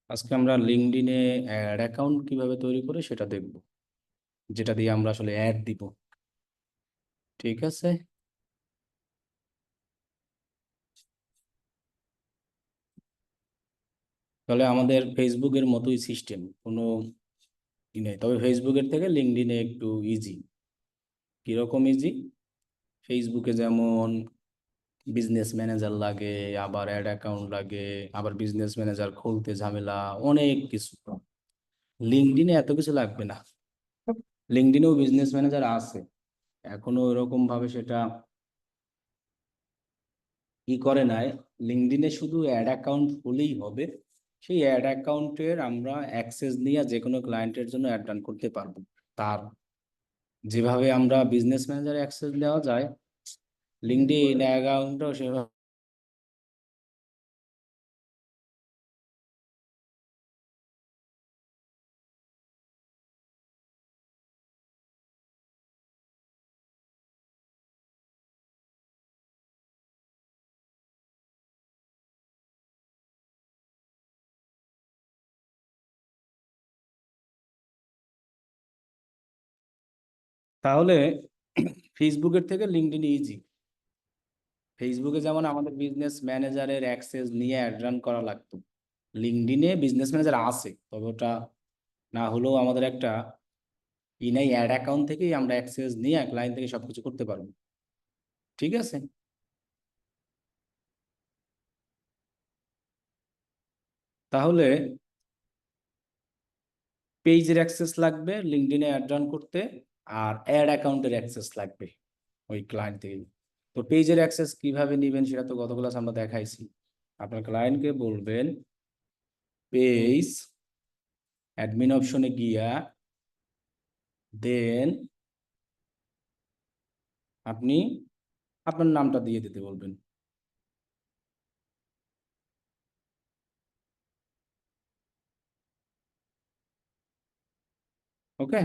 আজকে আমরা লিঙ্কডইনে add account কিভাবে তৈরি করে সেটা দেখব, যেটা দিয়ে আমরা আসলে অ্যাড দিব। ঠিক আছে, তাহলে আমাদের ফেসবুকের মতোই সিস্টেম, কোনো ই নেই, তবে ফেসবুকের থেকে লিঙ্কডইনে একটু ইজি। কিরকম ইজি? ফেসবুকে যেমন বিজনেস ম্যানেজার লাগে, আবার অ্যাড অ্যাকাউন্ট লাগে, আবার বিজনেস ম্যানেজার খুলতে ঝামেলা, অনেক কিছু। লিঙ্কডইনে এত কিছু লাগবে না। লিঙ্কডইনেও বিজনেস ম্যানেজার আছে, এখনো এরকম ভাবে সেটা করে নাই। লিঙ্কডইনে শুধু অ্যাড অ্যাকাউন্ট হলেই হবে। সেই অ্যাড অ্যাকাউন্টের আমরা অ্যাক্সেস নিয়ে যে কোনো ক্লায়েন্টের জন্য অ্যাড রান করতে পারবো। তার যেভাবে আমরা বিজনেস ম্যানেজার অ্যাক্সেস দেওয়া যায়, লিঙ্কডইন অ্যাকাউন্টও সেভাবে। তাহলে ফেসবুকের থেকে লিঙ্কডইন ইজি। ফেসবুকে যেমন আমাদের বিজনেস ম্যানেজারের অ্যাক্সেস নিয়ে অ্যাড রান করা লাগতো, লিঙ্কডইনে বিজনেস ম্যানেজার আছে, তবে ওটা না হলেও আমাদের একটা ইনাই অ্যাড অ্যাকাউন্ট থেকেই আমরা অ্যাক্সেস নিয়ে ক্লায়েন্ট থেকে সবকিছু করতে পারবো। ঠিক আছে, তাহলে পেজের অ্যাক্সেস লাগবে লিঙ্কডইনে অ্যাড রান করতে, আর অ্যাড অ্যাকাউন্টের অ্যাক্সেস লাগবে ওই ক্লায়েন্ট থেকে। তো পেজের অ্যাক্সেস কিভাবে নেবেন সেটা তো গত ক্লাস আমরা দেখাইছি। আপনার ক্লায়েন্টকে বলবেন পেজ অ্যাডমিন অপশনে গিয়া, দেন আপনি আপনার নামটা দিয়ে দিতে বলবেন। ওকে,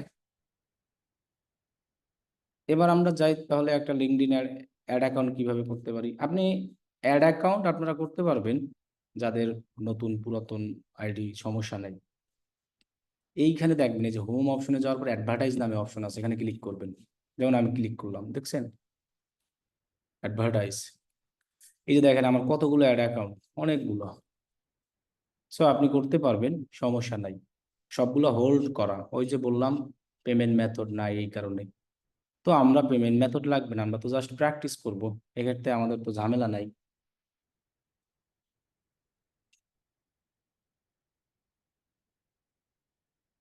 এবার আমরা যাই তাহলে একটা লিঙ্কডইন অ্যাড অ্যাকাউন্ট কিভাবে করতে পারি। আপনি অ্যাড অ্যাকাউন্ট আপনারা করতে পারবেন যাদের নতুন পুরাতন আইডি, সমস্যা নেই। এইখানে দেখবেন এই যে হোম অপশনে যাওয়ার পর অ্যাডভার্টাইজ নামে অপশন আছে, এখানে ক্লিক করবেন। যেমন আমি ক্লিক করলাম, দেখছেন অ্যাডভার্টাইজ। এই যে দেখেন আমার কতগুলো অ্যাড অ্যাকাউন্ট, অনেকগুলো। সো আপনি করতে পারবেন, সমস্যা নাই। সবগুলো হোল্ড করা, ওই যে বললাম পেমেন্ট মেথড নাই এই কারণে। তো আমরা পেমেন্ট মেথড লাগবে না, আমরা তো জাস্ট প্র্যাকটিস করব, এক্ষেত্রে আমাদের তো ঝামেলা নাই।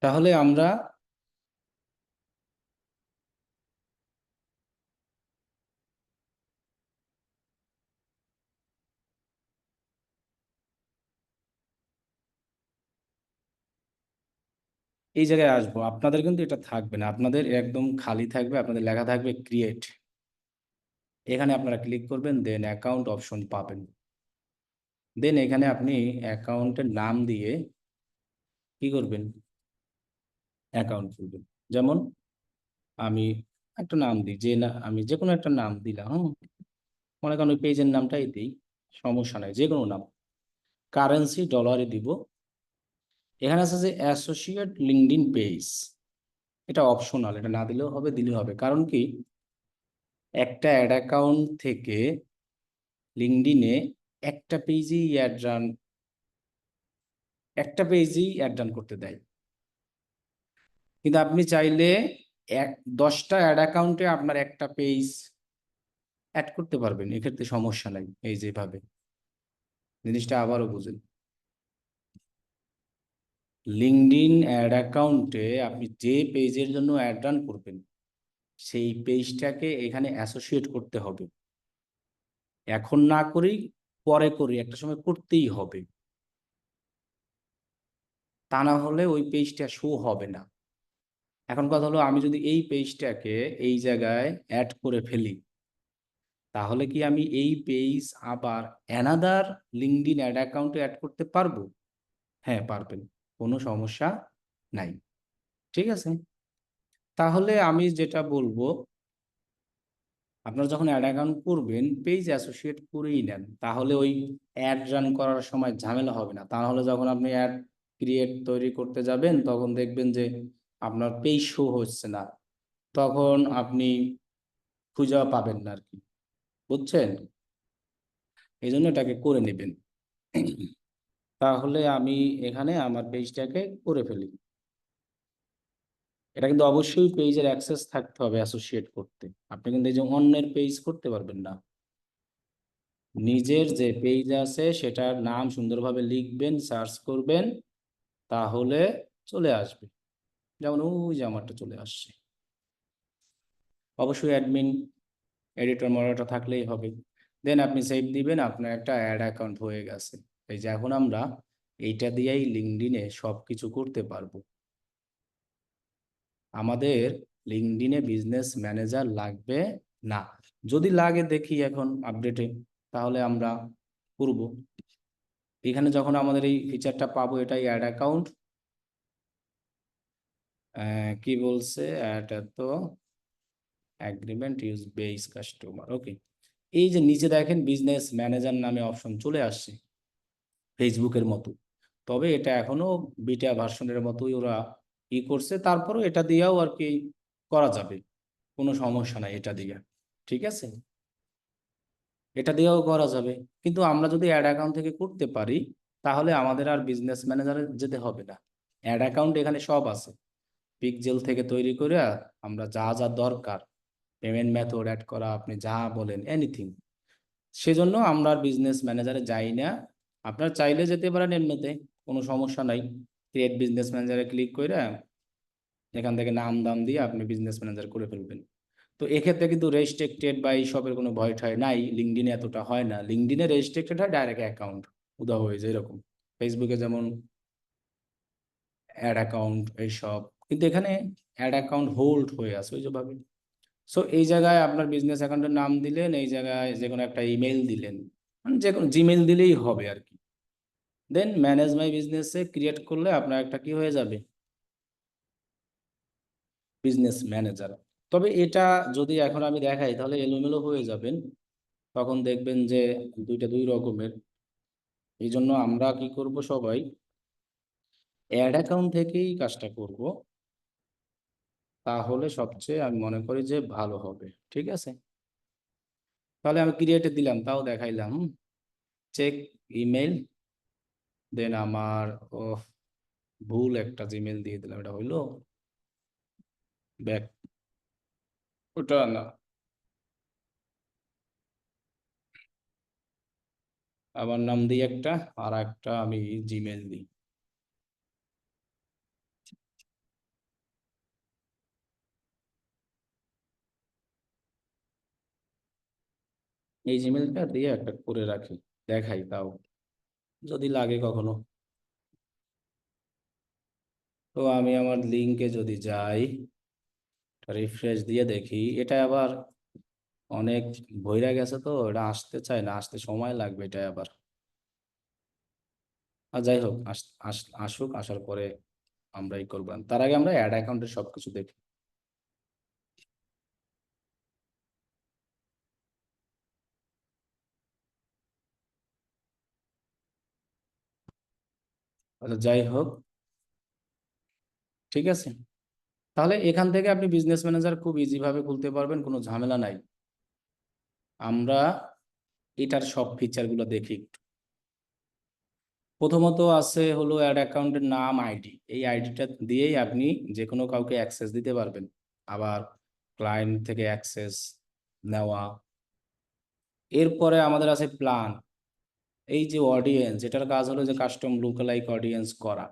তাহলে আমরা এই জায়গায় আসবো। আপনাদের কিন্তু এটা থাকবে না, আপনাদের একদম খালি থাকবে, আপনাদের লেখা থাকবে ক্রিয়েট। এখানে আপনারা ক্লিক করবেন, দেন অ্যাকাউন্ট অপশন পাবেন। দেন এখানে আপনি অ্যাকাউন্টের নাম দিয়ে কি করবেন, অ্যাকাউন্ট খুলবেন। যেমন আমি একটা নাম দিই, যে না আমি যে কোনো একটা নাম দিলাম, মনে করেন ওই পেজের নামটাই দিই, সমস্যা নাই, যে কোনো নাম। কারেন্সি ডলারে দিব। এখানে আছে যে অ্যাসোসিয়েট লিঙ্কডইন পেজ, এটা অপশনাল, এটা না দিলেও হবে, দিলেও হবে। কারণ কি, একটা অ্যাড অ্যাকাউন্ট থেকে লিঙ্কডইনে একটা পেজেই অ্যাড রান, একটা পেজেই অ্যাড রান করতে দেয়। কিন্তু আপনি চাইলে এক 10টা অ্যাড অ্যাকাউন্টে আপনার একটা পেজ অ্যাড করতে পারবেন, এক্ষেত্রে সমস্যা নাই। এই যেভাবে জিনিসটা আবারও বুঝেন, লিঙ্কডইন অ্যাড অ্যাকাউন্টে আপনি যে পেজের জন্য অ্যাড রান করবেন সেই পেজটাকে এখানে অ্যাসোসিয়েট করতে হবে। এখন না করি, পরে করি, একটা সময় করতেই হবে। তা না হলে ওই পেজটা শো হবে না। এখন কথা হলো, আমি যদি এই পেজটাকে এই জায়গায় অ্যাড করে ফেলি, তাহলে কি আমি এই পেজ আবার অ্যানাদার লিঙ্কডইন অ্যাড অ্যাকাউন্টে অ্যাড করতে পারবো? হ্যাঁ পারবেন, কোনো সমস্যা নাই। ঠিক আছে, তাহলে আমি যেটা বলবো, আপনারা যখন অ্যাড অ্যাকাউন্ট করবেন পেজ অ্যাসোসিয়েট করেই নেন, তাহলে ওই অ্যাড রান করার সময় ঝামেলা হবে না। তাহলে যখন আপনি অ্যাড ক্রিয়েট তৈরি করতে যাবেন তখন দেখবেন যে আপনার পেজ শো হচ্ছে না, তখন আপনি খুঁজে পাবেন না আর কি, বুঝছেন? এই জন্য এটাকে করে নেবেন। তাহলে আমি এখানে আমার পেজটাকে করে ফেলি। এটা কিন্তু অবশ্যই পেজের অ্যাক্সেস থাকতে হবে অ্যাসোসিয়েট করতে। আপনি কিন্তু এই যে অন্যের পেজ করতে পারবেন না। নিজের যে পেজ আছে সেটার নাম সুন্দরভাবে লিখবেন, সার্চ করবেন, তাহলে চলে আসবে। যেমন ওই যে আমারটা চলে আসছে। অবশ্যই অ্যাডমিন, এডিটর মডারেটর থাকলেই হবে। দেন আপনি সেভ দিবেন, আপনার একটা অ্যাড অ্যাকাউন্ট হয়ে গেছে। এই যে এখন আমরা এইটা দিয়েই লিঙ্কডইনে সব কিছু করতে পারবো। আমাদের লিঙ্কডইনে বিজনেস ম্যানেজার লাগবে না। যদি লাগে দেখি এখন আপডেটে, তাহলে আমরা করব। এখানে যখন আমাদের এই ফিচারটা পাবো, এটাই অ্যাড অ্যাকাউন্ট, কি বলছে অ্যাড তো অ্যাগ্রিমেন্ট ইউজ বেস কাস্টমার, ওকে। এই যে নিচে দেখেন বিজনেস ম্যানেজার নামে অপশন চলে আসছে ফেসবুকের মতো। তবে এটা এখনো বিটা ভার্সনের মতোই ওরা করছে, তারপরও এটা দিয়েও আর কি করা যাবে, কোনো সমস্যা নাই এটা দিয়ে। ঠিক আছে, এটা দিয়েও করা যাবে। কিন্তু আমরা যদি অ্যাড অ্যাকাউন্ট থেকে করতে পারি, তাহলে আমাদের আর বিজনেস ম্যানেজারে যেতে হবে না। অ্যাড অ্যাকাউন্ট এখানে সব আছে, পিকজেল থেকে তৈরি করে আমরা যা যা দরকার, পেমেন্ট মেথড অ্যাড করা, আপনি যা বলেন এনিথিং, সেজন্য আমরা আর বিজনেস ম্যানেজারে যাই না। আপনার চাইলে যেতে পারেন এমনিতে, কোনো সমস্যা নাই। ক্রিয়েট বিজনেস ম্যানেজারে ক্লিক করে এখান থেকে নাম দাম দিয়ে আপনি বিজনেস ম্যানেজার করে ফেলবেন। তো এক্ষেত্রে কিন্তু রেস্ট্রিক্টেড বা এইসবের কোনো ভয় ঠয় নাই, লিঙ্কডিনে এতটা হয় না। লিঙ্কডিনে রেস্ট্রিক্টেড হয় ডাইরেক্ট অ্যাকাউন্ট উদা হয়ে যায় এরকম, ফেসবুকে যেমন অ্যাড অ্যাকাউন্ট এইসব, কিন্তু এখানে অ্যাড অ্যাকাউন্ট হোল্ড হয়ে আছে ওই যে ভাবে। সো এই জায়গায় আপনার বিজনেস অ্যাকাউন্টের নাম দিলেন, এই জায়গায় যে কোনো একটা ইমেল দিলেন, মানে যে কোনো জিমেল দিলেই হবে আর কি। দেন ম্যানেজ মাই বিজনেসে ক্রিয়েট করলে আপনার একটা কি হয়ে যাবে, বিজনেস ম্যানেজার। তবে এটা যদি এখন আমি দেখাই তাহলে এলোমেলো হয়ে যাবেন, তখন দেখবেন যে দুইটা দুই রকমের। এই জন্য আমরা কি করব, সবাই অ্যাড অ্যাকাউন্ট থেকেই কাজটা করব, তাহলে সবচেয়ে আমি মনে করি যে ভালো হবে। ঠিক আছে, তাহলে আমি ক্রিয়েটে দিলাম, তাও দেখাইলাম চেক ইমেল। দেন আমার ও ভুল একটা জিমেল দিয়ে দিলাম, এটা হইলো ব্যাক, ওটা না। আমার নাম দিই একটা, আর একটা আমি জিমেল দিই। এই জিমেলটা দিয়ে একটা করে রাখি, দেখাই তাও যদি লাগে কখনো। তো আমি আমার লিঙ্কে যদি যাই, রিফ্রেশ দিয়ে দেখি, এটা আবার অনেক ভইরা গেছে, তো এটা আসতে চায় না, আসতে সময় লাগবে এটা আবার। আর যাই হোক, আসুক, আসার পরে আমরাই করবো। তার আগে আমরা অ্যাড অ্যাকাউন্টের সবকিছু দেখি। আচ্ছা যাই হোক, ঠিক আছে। তাহলে এখান থেকে আপনি বিজনেস ম্যানেজার খুব ইজি ভাবে খুলতে পারবেন, কোনো ঝামেলা নাই। আমরা এটার সব ফিচার গুলো দেখি একটু। প্রথমত আছে হলো অ্যাড অ্যাকাউন্টের নাম, আইডি। এই আইডিটা দিয়েই আপনি যে কোনো কাউকে অ্যাক্সেস দিতে পারবেন। আবার ক্লায়েন্ট থেকে অ্যাক্সেস নেওয়া। এরপরে আমাদের আছে প্ল্যান। এই যে অডিয়েন্স, এটার কাজ হলো যে কাস্টম লুকালাইক অডিয়েন্স করা।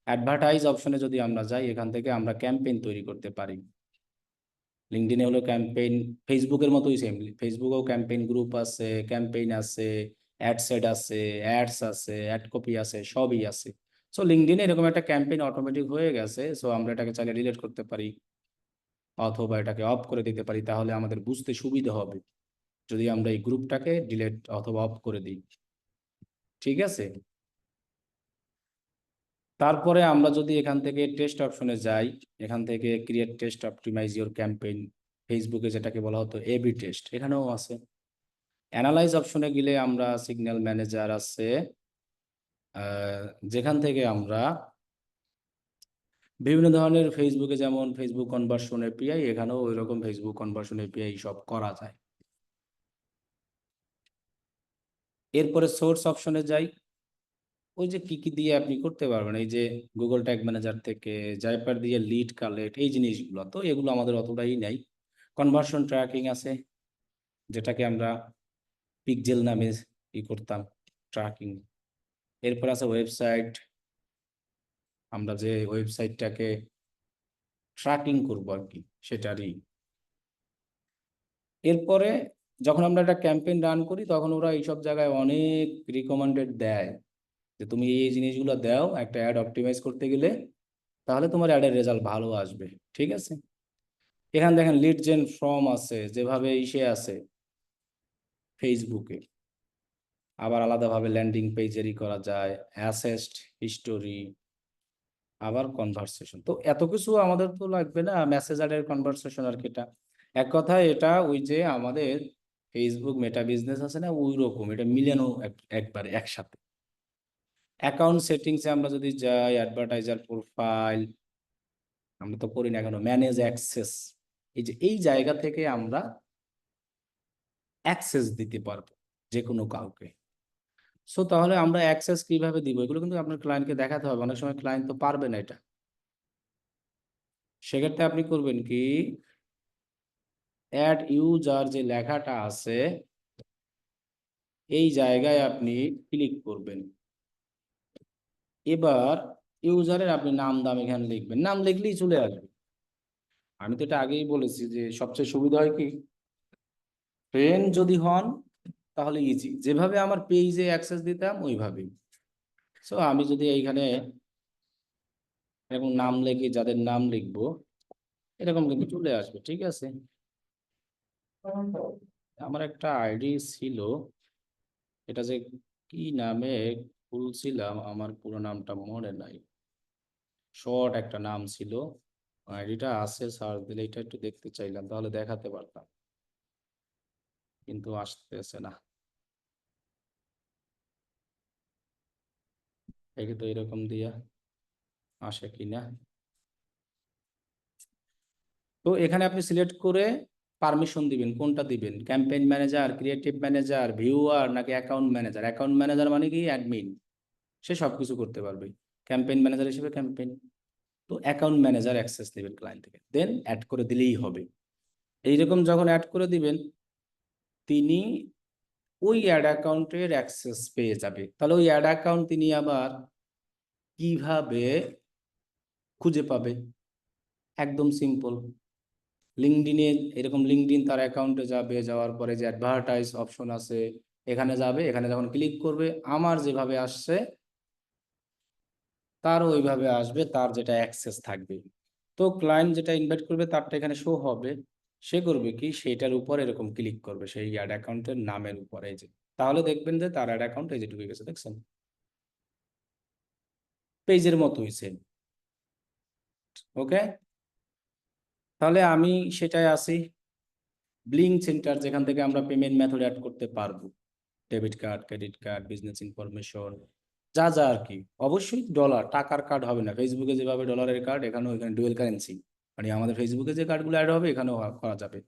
অ্যাডভার্টাইজ অপশনে যদি আমরা যাই, এখান থেকে আমরা ক্যাম্পেইন তৈরি করতে পারি। লিঙ্কডইনে হলো ক্যাম্পেইন, ফেসবুকের মতোই সেম। ফেসবুকেও ক্যাম্পেইন গ্রুপ আছে, ক্যাম্পেইন আছে, অ্যাড সেট আছে, অ্যাডস আছে, অ্যাড কপি আছে, সবই আছে। সো লিঙ্কডইনে এরকম একটা ক্যাম্পেইন অটোমেটিক হয়ে গেছে। সো আমরা এটাকে চাইলে ডিলিট করতে পারি, অথবা এটাকে অফ করে দিতে পারি, তাহলে আমাদের বুঝতে সুবিধা হবে যদি আমরা এই গ্রুপটাকে ডিলিট অথবা অফ করে দিই। ঠিক আছে, তারপরে আমরা যদি এখান থেকে টেস্ট অপশনে যাই, এখান থেকে create test optimize your campaign, ফেসবুকে যেটাকে বলা হতো এবি টেস্ট, এখানেও আছে। অ্যানালাইজ অপশনে গেলে আমরা সিগন্যাল ম্যানেজার আছে, যেখান থেকে আমরা বিভিন্ন ধরনের ফেসবুকে যেমন ফেসবুক কনভার্সন এপিআই, এখানেও ওই রকম ফেসবুক কনভার্সন এপিআই সব করা যায়। এরপরে সোর্স অপশনে যাই। ওই যে কি কি দিয়ে আপনি করতে পারবেন, এই যে গুগল ট্যাগ ম্যানেজার থেকে জাইপার দিয়ে লিড কালেক্ট, এই জিনিসগুলো তো এগুলো আমাদের অতটাই নাই। কনভার্সন ট্র্যাকিং আছে, যেটাকে আমরা পিকজেল নামে করতাম, ট্র্যাকিং। এরপর আছে ওয়েবসাইট, আমরা যে ওয়েবসাইটটাকে ট্র্যাকিং করবো আর কি, সেটারই। এরপরে যখন আমরা একটা ক্যাম্পেইন রান করি, তখন ওরা এইসব জায়গায় অনেক রিকমেন্ডেড দেয় যে তুমি এই জিনিসগুলো দাও একটা অ্যাড অপটিমাইজ করতে গেলে, তাহলে তোমার অ্যাডের রেজাল্ট ভালো আসবে। ঠিক আছে, এখানে দেখেন লিড জেন ফর্ম আছে, যেভাবে ইসে আছে ফেসবুকে, আবার আলাদাভাবে ল্যান্ডিং পেজেরই করা যায়, অ্যাসেস্ট হিস্টোরি, আবার কনভারসেশন। তো এত কিছু আমাদের তো লাগবে না, মেসেজ অ্যাডের কনভারসেশন আর কি। এটা এক কথায় এটা ওই যে আমাদের ফেসবুক মেটা বিজনেস আছে না, ওই রকম এটা মিলানো একবারে একসাথে। অ্যাকাউন্ট সেটিংসে আমরা যদি যাই, অ্যাডভার্টাইজার প্রোফাইল আমরা তো করি না এখনো, ম্যানেজ অ্যাক্সেস, এই যে এই জায়গা থেকে আমরা অ্যাক্সেস দিতে পারবো যে কোনো কাউকে। সো তাহলে আমরা অ্যাক্সেস কিভাবে দিব, এগুলো কিন্তু আপনার ক্লায়েন্টকে দেখাতে হবে। অনেক সময় ক্লায়েন্ট তো পারবে না এটা। সেক্ষেত্রে আপনি করবেন কি, অ্যাড ইউজার যে লেখাটা আছে, এই জায়গায় আপনি ক্লিক করবেন। এবার ইউজারের আপনি নাম দাম এখানে লিখবেন, নাম লিখলেই চলে আসবে। আমি তো এটা আগেই বলেছি যে সবচেয়ে সুবিধা হয় কি, ফ্রেন্ড যদি হন তাহলে ইজি, যেভাবে আমার পেজে অ্যাক্সেস দিতাম ওইভাবেই। সো আমি যদি এইখানে এরকম নাম লিখি, যাদের নাম লিখবো এরকম কিন্তু চলে আসবে। ঠিক আছে, আমার একটা আইডি ছিল, এটা যে কি নামে খুলছিলাম আমার পুরো নামটা মনে নাই, শর্ট একটা নাম ছিল। আইডিটা আছে, সার্চ দিলে এটা একটু দেখতে চাইলাম, তাহলে দেখাতে পারতাম, কিন্তু আসতেছে না। দেখি তো এরকম দিয়া আসে কিনা। তো এখানে আপনি সিলেক্ট করে পারমিশন দিবেন, কোনটা দিবেন, campaign manager, creative manager, viewer, নাকি অ্যাকাউন্ট ম্যানেজার। অ্যাকাউন্ট ম্যানেজার মানে কি অ্যাডমিন, সে সব কিছু করতে পারবে। ক্যাম্পেইন ম্যানেজার হিসেবে ক্যাম্পেইন। তো অ্যাকাউন্ট ম্যানেজার অ্যাক্সেস নেবেন ক্লায়েন্ট থেকে, দেন অ্যাড করে দিলেই হবে। এইরকম যখন অ্যাড করে দিবেন, তিনি ওই অ্যাড অ্যাকাউন্টের অ্যাক্সেস পেয়ে যাবে। তাহলে ওই অ্যাড অ্যাকাউন্ট তিনি আবার কিভাবে খুঁজে পাবে, একদম সিম্পল। লিঙ্কডিনে এরকম লিঙ্কডিন তার অ্যাকাউন্টে যাবে, যাওয়ার পরে যে অ্যাডভার্টাইজ অপশন আছে এখানে যাবে, এখানে যখন ক্লিক করবে আমার যেভাবে আসছে তার ওইভাবে আসবে, তার যেটা অ্যাক্সেস থাকবে। তো ক্লায়েন্ট যেটা ইনভাইট করবে তারটা এখানে শো হবে। সে করবে কি, সেটার উপর এরকম ক্লিক করবে সেই অ্যাড অ্যাকাউন্টের নামের উপর, এই যে, তাহলে দেখবেন যে তার অ্যাড অ্যাকাউন্ট এই যে ঢুকে গেছে, দেখছেন, পেজের মতোই সেম। ওকে, তাহলে আমি সেটাই আসি ব্লিং সেন্টার, যেখান থেকে আমরা পেমেন্ট মেথড অ্যাড করতে পারবো, debit card, credit card, business information, যা যা আর কি। অবশ্যই ডলার, টাকার কার্ড হবে না। ফেসবুকে যেভাবে ডলারের কার্ড, এখানেও এখানে ডুয়েল কারেন্সি, মানে আমাদের ফেসবুকে যে কার্ডগুলো অ্যাড হবে এখানেও করা যাবে।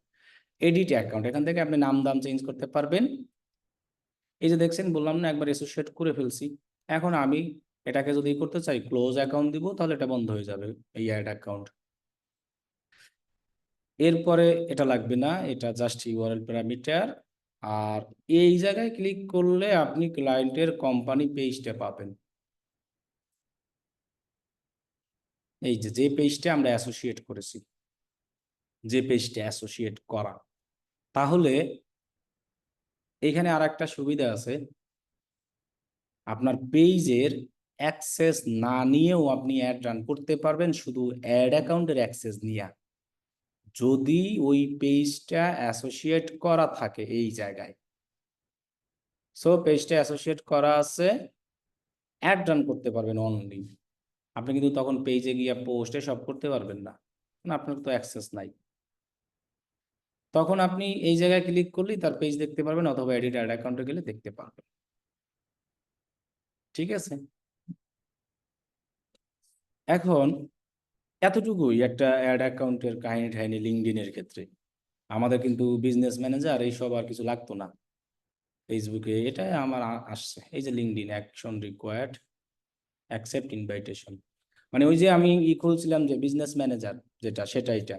এডিট অ্যাকাউন্ট, এখান থেকে আপনি নাম দাম চেঞ্জ করতে পারবেন। এই যে দেখছেন, বললাম না একবার অ্যাসোসিয়েট করে ফেলছি। এখন আমি এটাকে যদি করতে চাই ক্লোজ অ্যাকাউন্ট দিব, তাহলে এটা বন্ধ হয়ে যাবে, এই অ্যাড অ্যাকাউন্ট। এরপরে এটা লাগবে না, এটা জাস্ট ইউআরএল প্যারামিটার। আর এই জায়গায় ক্লিক করলে আপনি ক্লায়েন্টের কোম্পানি পেজটা পাবেন, এই যে যে পেজটা আমরা অ্যাসোসিয়েট করেছি, যে পেজটা অ্যাসোসিয়েট করা। তাহলে এখানে আর একটা সুবিধা আছে, আপনার পেজের অ্যাক্সেস না নিয়েও আপনি অ্যাড রান করতে পারবেন, শুধু অ্যাড অ্যাকাউন্টের অ্যাক্সেস নিয়ে, যদি ওই পেজটা অ্যাসোসিয়েট করা থাকে এই জায়গায়। সো পেজটা অ্যাসোসিয়েট করা আছে, অ্যাড রান করতে পারবেন অনলি। আপনি কিন্তু তখন পেজে গিয়ে পোস্টে সব করতে পারবেন না, কারণ আপনার তো অ্যাক্সেস নাই। তখন আপনি এই জায়গায় ক্লিক করলেই তার পেজ দেখতে পারবেন, অথবা এডিট অ্যাড অ্যাকাউন্টে গেলে দেখতে পারবেন। ঠিক আছে, এখন এতটুকুই একটা অ্যাড অ্যাকাউন্টের কাহিনী ঠাহিনী লিঙ্কডইনের ক্ষেত্রে। আমাদের কিন্তু বিজনেস ম্যানেজার এইসব আর কিছু লাগতো না। ফেসবুকে এটাই আমার আসছে, এই যে LinkedIn action required accept invitation, মানে ওই যে আমি খুলছিলাম যে বিজনেস ম্যানেজার, যেটা সেটা এটা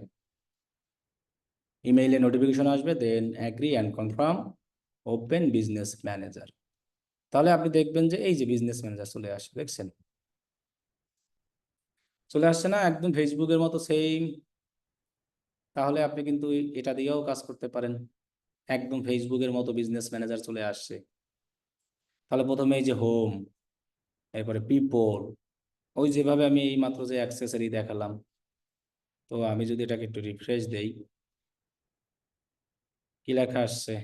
ইমেইলে নোটিফিকেশন আসবে, then agree and confirm open business manager. তাহলে আপনি দেখবেন যে এই যে বিজনেস ম্যানেজার চলে আসে, দেখছেন চলে আসছে না, একদম ফেসবুকের মতো সেম। তাহলে আপনি কিন্তু এটা দিয়েও কাজ করতে পারেন, একদম ফেসবুকের মতো বিজনেস ম্যানেজার চলে আসছে। তাহলে প্রথমে এই যে হোম, এরপরে পিপল, ওই যেভাবে আমি এই মাত্র যে অ্যাক্সেসরি দেখালাম, তো আমি যদি এটাকে একটু রিফ্রেশ দেই, কি লেখা আসছে,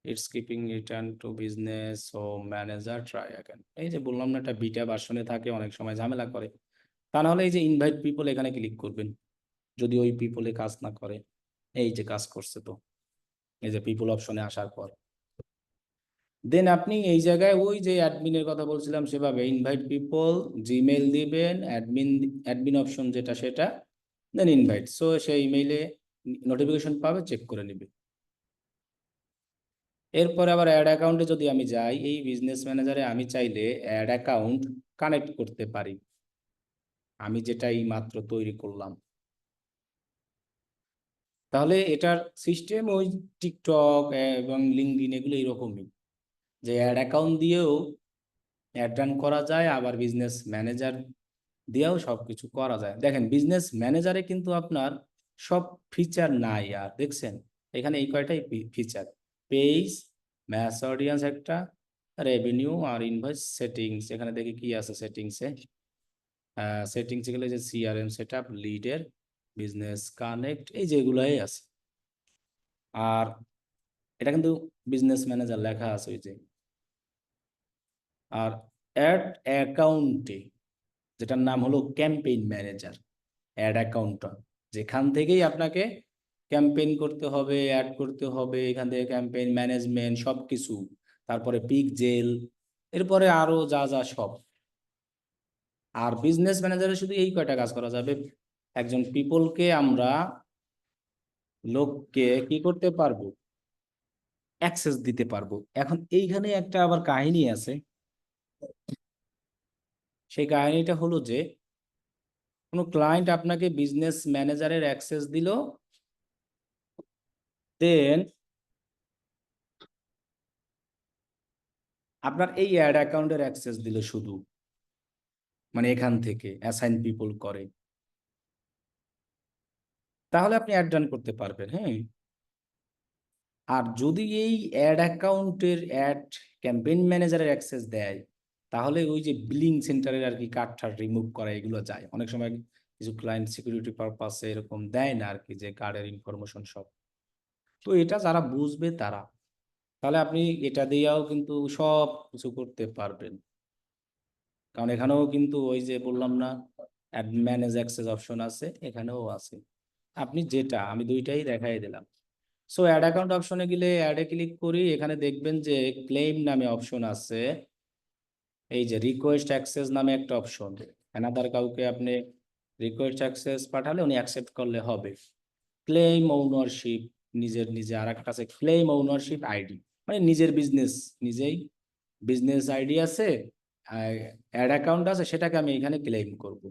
it's keeping return to business home manager try again. এই যে বললাম না, একটা বিটা ভার্সনে থাকে, অনেক সময় ঝামেলা করে। তা নাহলে এই যে ইনভাইট পিপল এখানে ক্লিক করবেন, যদি ওই পিপলে কাজ না করে। এই যে কাজ করছে তো, এই যে পিপল অপশনে আসার পর দেন আপনি এই জায়গায় ওই যে অ্যাডমিনের কথা বলছিলাম সেভাবে ইনভাইট পিপল, জিমেল দিবেন, অ্যাডমিন অ্যাডমিন অপশন যেটা সেটা, দেন ইনভাইট, সো সেই ইমেইলে নোটিফিকেশন পাবে, চেক করে নিবে। এরপরে আবার অ্যাড অ্যাকাউন্টে যদি আমি যাই, এই বিজনেস ম্যানেজারে আমি চাইলে অ্যাড অ্যাকাউন্ট কানেক্ট করতে পারি, আমি যেটাই মাত্র তৈরি করলাম। তাহলে এটার সিস্টেম ওই টিকটক এবং লিঙ্কডইন এগুলো এরকমই, যে অ্যাড অ্যাকাউন্ট দিয়েও অ্যাড রান করা যায়, আবার বিজনেস ম্যানেজার দিয়েও সব কিছু করা যায়। দেখেন বিজনেস ম্যানেজারে কিন্তু আপনার সব ফিচার নাই, আর দেখছেন এখানে এই কয়টাই ফিচার, পেজ, ম্যাস অডিয়েন্স একটা, রেভিনিউ আর ইনভয়েস সেটিংস। এখানে দেখি কি আছে সেটিংসে, সেটিংস গেলে যে সিআরএম সেট আপ, লিডের, বিজনেস কানেক্ট, এই যেগুলাই আছে। আর এটা কিন্তু বিজনেস ম্যানেজার লেখা আছে ওই যে। আর অ্যাড অ্যাকাউন্টে যেটার নাম হলো ক্যাম্পেইন ম্যানেজার, অ্যাড অ্যাকাউন্টটা, যেখান থেকেই আপনাকে ক্যাম্পেইন করতে হবে, অ্যাড করতে হবে, এখান থেকে ক্যাম্পেইন ম্যানেজমেন্ট সব কিছু, তারপরে পিক জেল, এরপরে আরো যা যা সব। আর বিজনেস ম্যানেজারে শুধু এই কয়টা কাজ করা যাবে, একজন পিপলকে আমরা, লোককে কি করতে পারবো, অ্যাক্সেস দিতে পারবো। এখন এইখানে একটা আবার কাহিনী আছে, সেই কাহিনীটা হলো যে কোনো ক্লায়েন্ট আপনাকে বিজনেস ম্যানেজারের অ্যাক্সেস দিল, দেন আপনার এই অ্যাড অ্যাকাউন্টের অ্যাক্সেস দিল শুধু, মানে এখান থেকে অ্যাসাইন পিপল করে, তাহলে আপনি অ্যাড রান করতে পারবেন, হ্যাঁ। আর যদি এই অ্যাড অ্যাকাউন্টের অ্যাড ক্যাম্পেইন ম্যানেজারের অ্যাক্সেস দেয়, তাহলে ওই যে বিলিং সেন্টারের আর কি কার্ড রিমুভ করা এগুলো যায়। অনেক সময় কিছু ক্লায়েন্ট সিকিউরিটি পারপাসে এরকম দেয় না আর কি, যে কার্ডের ইনফরমেশন সব। তো এটা যারা বুঝবে তারা, তাহলে আপনি এটা দিয়েও কিন্তু সব কিছু করতে পারবেন। কারণ এখানেও কিন্তু ওই যে বললাম না, ম্যানেজ অ্যাক্সেস অপশন আছে, এখানেও আছে। আপনি যেটা, আমি দুইটাই দেখাই দিলাম। সো অ্যাড অ্যাকাউন্ট অপশনে গেলে অ্যাডে ক্লিক করি, এখানে দেখবেন যে ক্লেম নামে অপশন আছে, এই যে রিকোয়েস্ট অ্যাক্সেস নামে একটা অপশন, অ্যানাদার কাউকে আপনি রিকোয়েস্ট অ্যাক্সেস পাঠালে উনি অ্যাকসেপ্ট করলে হবে। ক্লেম ওনারশিপ, নিজের নিজে আর একটা আছে ক্লেম ওনারশিপ আইডি, মানে নিজের বিজনেস, নিজেই বিজনেস আইডি আছে, অ্যাড অ্যাকাউন্ট আছে, সেটাকে আমি এখানে ক্লেম করব।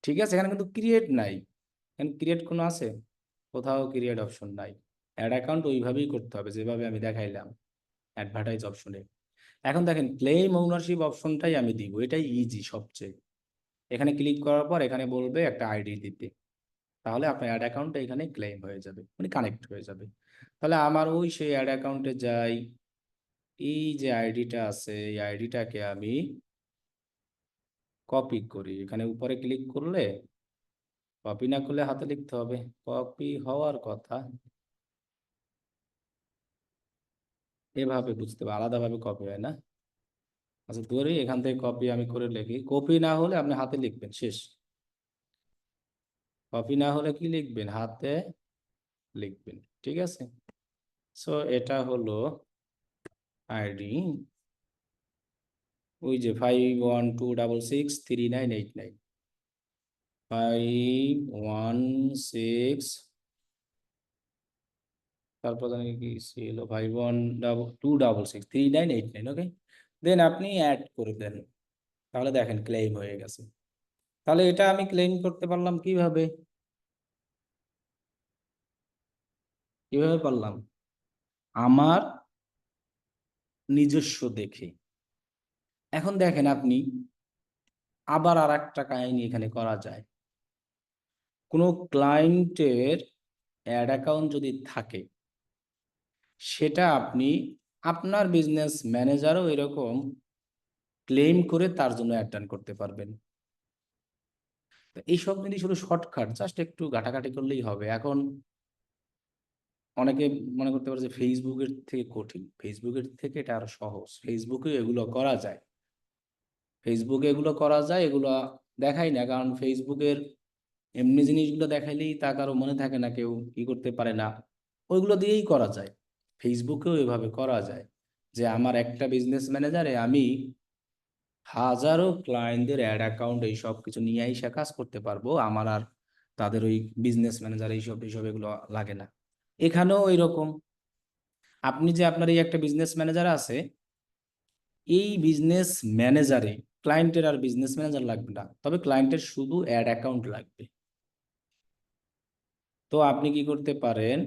ঠিক আছে, এখানে কিন্তু ক্রিয়েট নাই, এখানে ক্রিয়েট কোনো আছে, কোথাও ক্রিয়েট অপশন নাই। অ্যাড অ্যাকাউন্ট ওইভাবেই করতে হবে যেভাবে আমি দেখাইলাম অ্যাডভার্টাইজ অপশনে। এখন দেখেন ক্লেম ওনারশিপ অপশনটাই আমি দিব, এটাই ইজি সবচেয়ে। এখানে ক্লিক করার পর এখানে বলবে একটা আইডি দিতে, তাহলে আপনার অ্যাড অ্যাকাউন্টটা এখানে ক্লেম হয়ে যাবে, মানে কানেক্ট হয়ে যাবে। তাহলে আমার ওই সেই অ্যাড অ্যাকাউন্টে যাই, এই যে আইডিটা আছে এই আইডিটাকে আমি কপি করি, এখানে উপরে ক্লিক করলে, কপি না করলে হাতে লিখতে হবে, কপি হওয়ার কথা এভাবে, বুঝতে হবে আলাদাভাবে কপি হয় না। আচ্ছা ধরি এখান থেকে কপি আমি করে লিখি, কপি না হলে আপনি হাতে লিখবেন, শেষ। কপি না হলে কি লিখবেন, হাতে লিখবেন, ঠিক আছে। সো এটা হলো আইডি, ওই যে 51263989, 516, তারপর জানি কি ছিল 51263989, ওকে। দেন আপনি অ্যাড করে দেন, তাহলে দেখেন ক্লেম হয়ে গেছে। তাহলে এটা আমি ক্লেম করতে পারলাম কিভাবে? কিভাবে পারলাম? আমার নিজস্ব দেখে। এখন দেখেন আপনি আবার আর একটা কাহিনী এখানে করা যায়। কোনো ক্লায়েন্টের অ্যাড অ্যাকাউন্ট যদি থাকে, সেটা আপনি আপনার বিজনেস ম্যানেজারও এরকম ক্লেম করে তার জন্য অ্যাড রান করতে পারবেন। তো এইসব জিনিস হলো শর্টকাট, জাস্ট একটু ঘাটাঘাটি করলেই হবে। এখন অনেকে মনে করতে পারে যে ফেসবুকের থেকে কঠিন, ফেসবুকের থেকে এটা আরো সহজ। ফেসবুকে এগুলো করা যায়, ফেসবুকে এগুলো করা যায়, এগুলো দেখাই না, কারণ ফেসবুকের এমনি জিনিসগুলো দেখাইলেই তা কারো মনে থাকে না, কেউ কি করতে পারে না, ওইগুলো দিয়েই করা যায়। ফেসবুকেও এভাবে করা যায় যে আমার একটা বিজনেস ম্যানেজারে আমি হাজারো ক্লায়েন্টদের অ্যাড অ্যাকাউন্ট এই সব কিছু নিয়ে আইসা কাজ করতে পারবো, আমার আর তাদের ওই বিজনেস ম্যানেজার এইসব এইসব এগুলো লাগে না। এখানেও এরকম, আপনি যে আপনার এই একটা বিজনেস ম্যানেজার আছে, এই বিজনেস ম্যানেজারে ক্লায়েন্টের আর বিজনেস ম্যানেজার লাগবে না, তবে ক্লায়েন্টের শুধু অ্যাড অ্যাকাউন্ট লাগবে। তো আপনি কি করতে পারেন,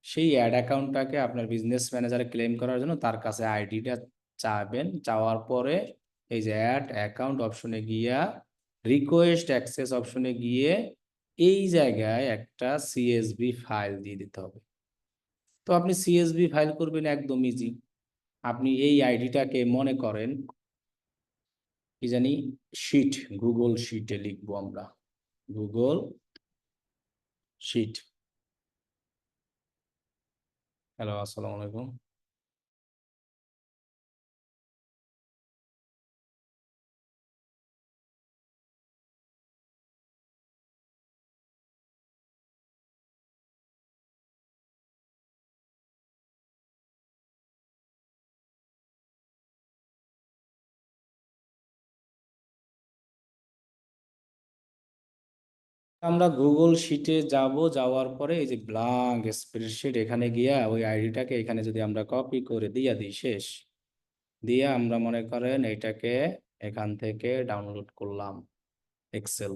সেই অ্যাড অ্যাকাউন্টটাকে আপনার বিজনেস ম্যানেজারে ক্লেম করার জন্য তার কাছে আইডিটা চাবেন। চাওয়ার পরে এই যে অ্যাড অ্যাকাউন্ট অপশনে গিয়া রিকোয়েস্ট অ্যাক্সেস অপশনে গিয়ে এই জায়গায় একটা সিএসভি ফাইল দিয়ে দিতে হবে। তো আপনি সিএসভি ফাইল করবেন একদম ইজি। আপনি এই আইডিটাকে মনে করেন কি জানি শিট, গুগল শিটে লিখবো আমরা, গুগল শিট। হ্যালো, আসসালামু আলাইকুম। আমরা গুগল শিটে যাব, যাওয়ার পরে এই যে ব্লাঙ্ক স্প্রেডশিট, এখানে গিয়া ওই আইডিটাকে এখানে যদি আমরা কপি করে দিয়া দিই, শেষ। দিয়ে আমরা মনে করেন এটাকে এখান থেকে ডাউনলোড করলাম, এক্সেল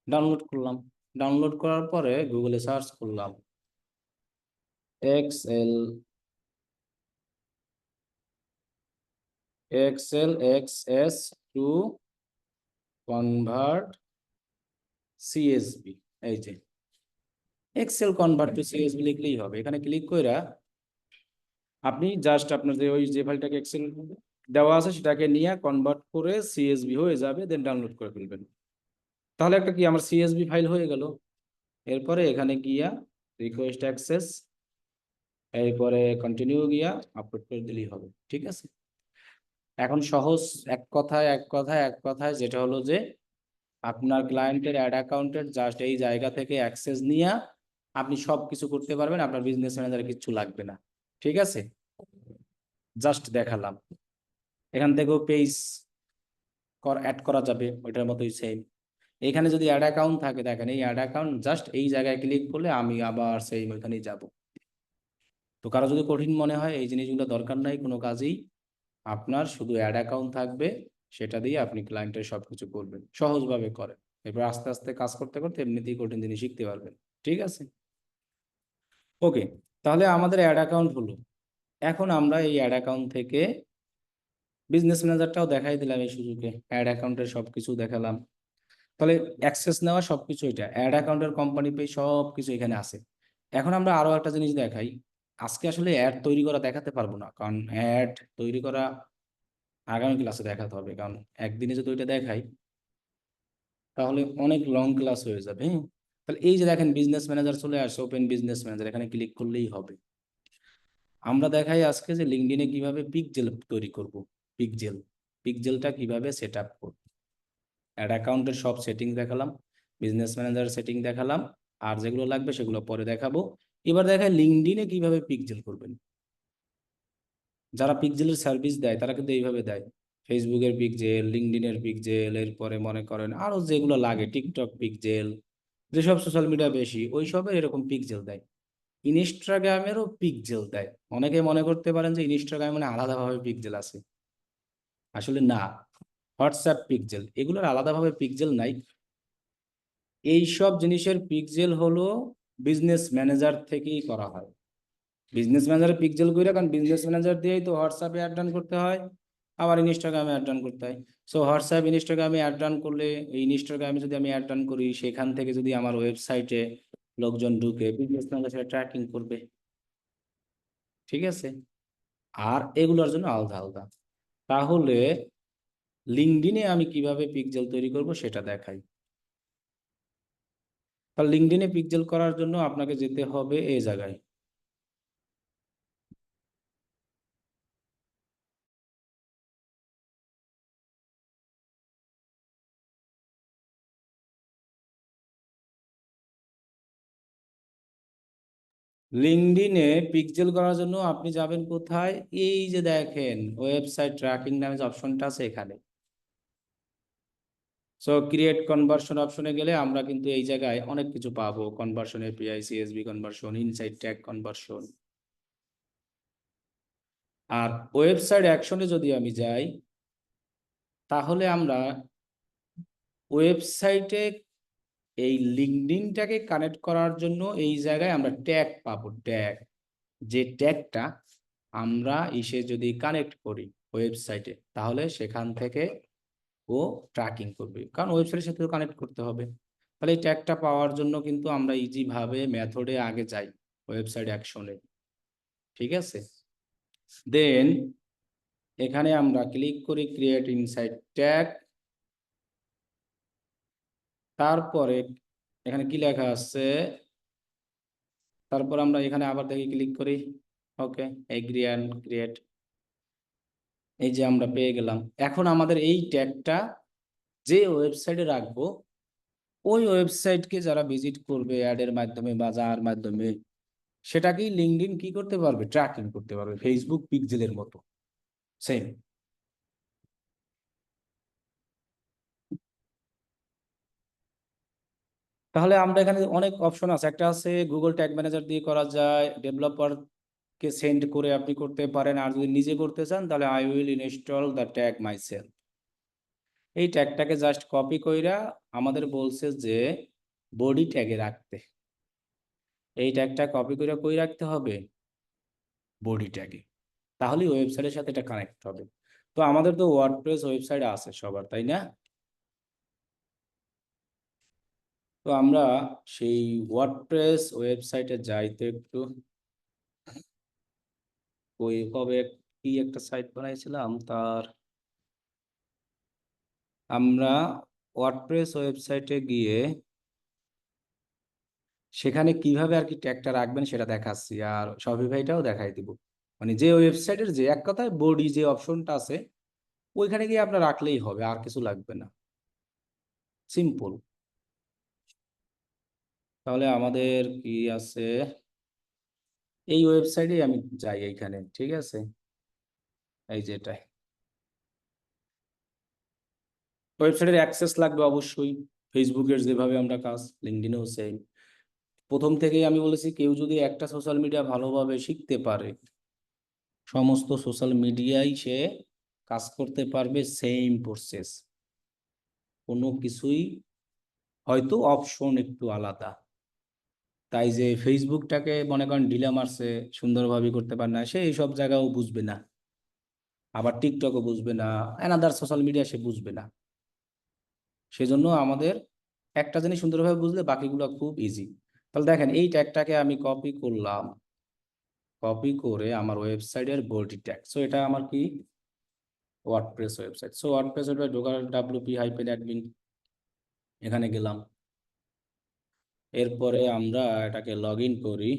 ডাউনলোড করলাম। ডাউনলোড করার পরে গুগলে সার্চ করলাম excel, excel XS to convert CSV, এই যে এক্সেল কনভার্ট টু সিএসবি লিখলেই হবে। এখানে ক্লিক কইরা আপনি জাস্ট আপনার যে ওই যে ফাইলটাকে এক্সেল দেওয়া আছে সেটাকে নিয়ে কনভার্ট করে সিএসবি হয়ে যাবে, দেন ডাউনলোড করে ফেলবেন। তাহলে একটা কি আমার সিএসবি ফাইল হয়ে গেল। এরপরে এখানে গিয়া রিকোয়েস্ট অ্যাক্সেস, এরপরে কন্টিনিউ গিয়া আপলোড করে দিলেই হবে, ঠিক আছে। এখন সহজ, এক কথায় যেটা হলো যে আপনার ক্লায়েন্টের অ্যাড অ্যাকাউন্টের জাস্ট এই জায়গা থেকে অ্যাক্সেস নিয়ে আপনি সব কিছু করতে পারবেন, আপনার বিজনেস ম্যানেজারে কিচ্ছু লাগবে না, ঠিক আছে। জাস্ট দেখালাম। এখান থেকেও পেজ অ্যাড করা যাবে, ওইটার মতোই সেম। এখানে যদি অ্যাড অ্যাকাউন্ট থাকে, দেখেন এই অ্যাড অ্যাকাউন্ট জাস্ট এই জায়গায় ক্লিক করলে আমি আবার সেম ওইখানেই যাব। তো কারো যদি কঠিন মনে হয়, এই জিনিসগুলো দরকার নাই কোনো কাজেই, আপনার শুধু অ্যাড অ্যাকাউন্ট থাকবে, সেটা দিয়ে আপনি ক্লায়েন্টের সব কিছু করবেন, সহজভাবে করেন। এরপর আস্তে আস্তে কাজ করতে করতে এমনিতেই কঠিন জিনিস শিখতে পারবেন, ঠিক আছে। ওকে, তাহলে আমাদের অ্যাড অ্যাকাউন্ট হলো। এখন আমরা এই অ্যাড অ্যাকাউন্ট থেকে বিজনেস ম্যানেজারটাও দেখাই দিলাম, এই সুযোগে অ্যাড অ্যাকাউন্টের সব কিছু দেখালাম। তাহলে অ্যাক্সেস নেওয়া সবকিছু, এটা অ্যাড অ্যাকাউন্টের কোম্পানি পে সব কিছু এখানে আছে। এখন আমরা আরো একটা জিনিস দেখাই। আজকে আসলে অ্যাড তৈরি করা দেখাতে পারবো না, কারণ অ্যাড তৈরি করা আগামী ক্লাসে দেখাতে হবে, কারণ একদিনে যদি ওইটা দেখাই তাহলে অনেক লং ক্লাস হয়ে যাবে, হ্যাঁ। তাহলে এই যে দেখেন বিজনেস ম্যানেজার চলে আসছে, ওপেন বিজনেস ম্যানেজার, এখানে ক্লিক করলেই হবে। আমরা দেখাই আজকে যে লিঙ্কডইনে কিভাবে পিকজেল তৈরি করব, পিকজেল, পিকজেলটা কিভাবে সেট আপ করব। অ্যাড অ্যাকাউন্টের সব সেটিং দেখালাম, বিজনেস ম্যানেজার সেটিং দেখালাম, আর যেগুলো লাগবে সেগুলো পরে দেখাবো। এবার দেখায় লিঙ্কডইনে কিভাবে পিকজেল করবেন। যারা পিকজেলের সার্ভিস দেয় তারা কিন্তু এইভাবে দেয়, ফেসবুকের পিকজেল, লিঙ্কডইনের পিকজেল, এরপরে মনে করেন আরো যেগুলো লাগে, টিকটক পিকজেল, যেসব সোশ্যাল মিডিয়া বেশি ওইসবের এরকম পিকজেল দেয়। ইনস্টাগ্রামেরও পিকজেল দেয়। অনেকে মনে করতে পারেন যে ইনস্টাগ্রামে মানে আলাদাভাবে পিকজেল আছে, আসলে না। হোয়াটসঅ্যাপ পিকজেল, এগুলোর আলাদাভাবে পিকজেল নাই। এই সব জিনিসের পিকজেল হলো বিজনেস ম্যানেজার থেকেই করা হয়। বিজনেস ম্যানেজারে পিকজেল করে, কারণ বিজনেস ম্যানেজার দিয়েই তো হোয়াটসঅ্যাপে অ্যাড রান করতে হয়, আবার ইনস্টাগ্রামে অ্যাড রান করতে হয়। সো হোয়াটসঅ্যাপ ইনস্টাগ্রামে অ্যাড রান করলে, এই ইনস্টাগ্রামে যদি আমি অ্যাড রান করি, সেখান থেকে যদি আমার ওয়েবসাইটে লোকজন ঢুকে, বিজনেস ম্যানেজার সেটা ট্র্যাকিং করবে। ঠিক আছে, আর এগুলোর জন্য আলাদা আলাদা। তাহলে লিঙ্কডইনে আমি কিভাবে পিকজেল তৈরি করব সেটা দেখাই। তাহলে লিঙ্কডইনে পিকজেল করার জন্য আপনাকে যেতে হবে এই জায়গায়। লিঙ্কডইনে পিক্সেল করার জন্য আপনি যাবেন কোথায়? এই যে দেখেন ওয়েবসাইট ট্র্যাকিং নামে যে অপশনটা আছে এখানে। সো ক্রিয়েট কনভার্সন অপশনে গেলে আমরা কিন্তু এই জায়গায় অনেক কিছু পাবো, conversion API, CSV conversion, inside tag conversion. আর ওয়েবসাইট অ্যাকশনে যদি আমি যাই, তাহলে আমরা ওয়েবসাইটে এই লিঙ্কডইনটাকে কানেক্ট করার জন্য এই জায়গায় আমরা ট্যাগ পাবো। ট্যাগ, যে ট্যাগটা আমরা ইসে যদি কানেক্ট করি ওয়েবসাইটে, তাহলে সেখান থেকে ও ট্র্যাকিং করবে, কারণ ওয়েবসাইটের সাথে কানেক্ট করতে হবে। তাহলে এই ট্যাগটা পাওয়ার জন্য কিন্তু আমরা ইজি ভাবে মেথডে আগে যাই, ওয়েবসাইট অ্যাকশনে। ঠিক আছে, দেন এখানে আমরা ক্লিক করি ক্রিয়েট ইনসাইড ট্যাগ। তারপরে এখানে কি লেখা আছে, তারপর আমরা এখানে আবার দেখি ক্লিক করি, ওকে, এগ্রি অ্যান্ড ক্রিয়েট। এই যে আমরা পেয়ে গেলাম। এখন আমাদের এই ট্যাগটা যে ওয়েবসাইটে রাখবো, ওই ওয়েবসাইটকে যারা ভিজিট করবে অ্যাডের মাধ্যমে বা যার মাধ্যমে, সেটাকেই লিঙ্কডইন কি করতে পারবে? ট্র্যাকিং করতে পারবে, ফেসবুক পিক্সেলের মতো সেম। তাহলে আমরা এখানে অনেক অপশন আছে। একটা আছে গুগল ট্যাগ ম্যানেজার দিয়ে করা যায়, ডেভেলপারকে সেন্ড করে আপনি করতে পারেন। আর যদি নিজে করতে চান তাহলে I will install the tag myself. এই ট্যাগটাকে জাস্ট কপি কইরা আমাদের বলছে যে বডি ট্যাগে রাখতে। এই ট্যাগটা কপি করে কই রাখতে হবে? বডি ট্যাগে। তাহলে ওয়েবসাইটের সাথে এটা কানেক্ট হবে। তো আমাদের তো ওয়ার্ডপ্রেস ওয়েবসাইট আছে সবার, তাই না? তো আমরা সেই ওয়ার্ডপ্রেস ওয়েবসাইটে যাইতে একটু, ওই কবে কি একটা সাইট বানাইছিলাম তার, আমরা ওয়ার্ডপ্রেস ওয়েবসাইটে গিয়ে সেখানে কিভাবে আর কি ট্যাগটা রাখবেন সেটা দেখাচ্ছি, আর শপিফাইটাও দেখাই দিব। মানে যে ওয়েবসাইটের যে এক কথায় বডি যে অপশনটা আছে, ওইখানে গিয়ে আপনার রাখলেই হবে, আর কিছু লাগবে না, সিম্পল। তাহলে আমাদের কি আছে, এই ওয়েবসাইটে আমি যাই এইখানে, ঠিক আছে, এই যেটা ওয়েবসাইটের অ্যাক্সেস লাগবে অবশ্যই, ফেসবুকের যেভাবে আমরা কাজ, লিঙ্কডইনেও সেম। প্রথম থেকেই আমি বলেছি, কেউ যদি একটা সোশ্যাল মিডিয়া ভালোভাবে শিখতে পারে, সমস্ত সোশ্যাল মিডিয়ায় সে কাজ করতে পারবে, সেম প্রসেস, কোনো কিছুই, হয়তো অপশন একটু আলাদা। তাই যে ফেসবুকটাকে মনে করেন ঢিলা মারছে, সুন্দরভাবে করতে পারে না, সে এইসব জায়গাও বুঝবে না, আবার টিকটকও বুঝবে না, অ্যানাদার সোশ্যাল মিডিয়া সে বুঝবে না। সেজন্য আমাদের একটা জিনিস সুন্দরভাবে বুঝলে বাকিগুলো খুব ইজি। তাহলে দেখেন এই ট্যাগটাকে আমি কপি করলাম, কপি করে আমার ওয়েবসাইটের বডি ট্যাগ। সো এটা আমার কি? WordPress website. So WordPress website ঢোকার wp-admin, এখানে গেলাম। এরপরে আমরা এটাকে লগ ইন করি।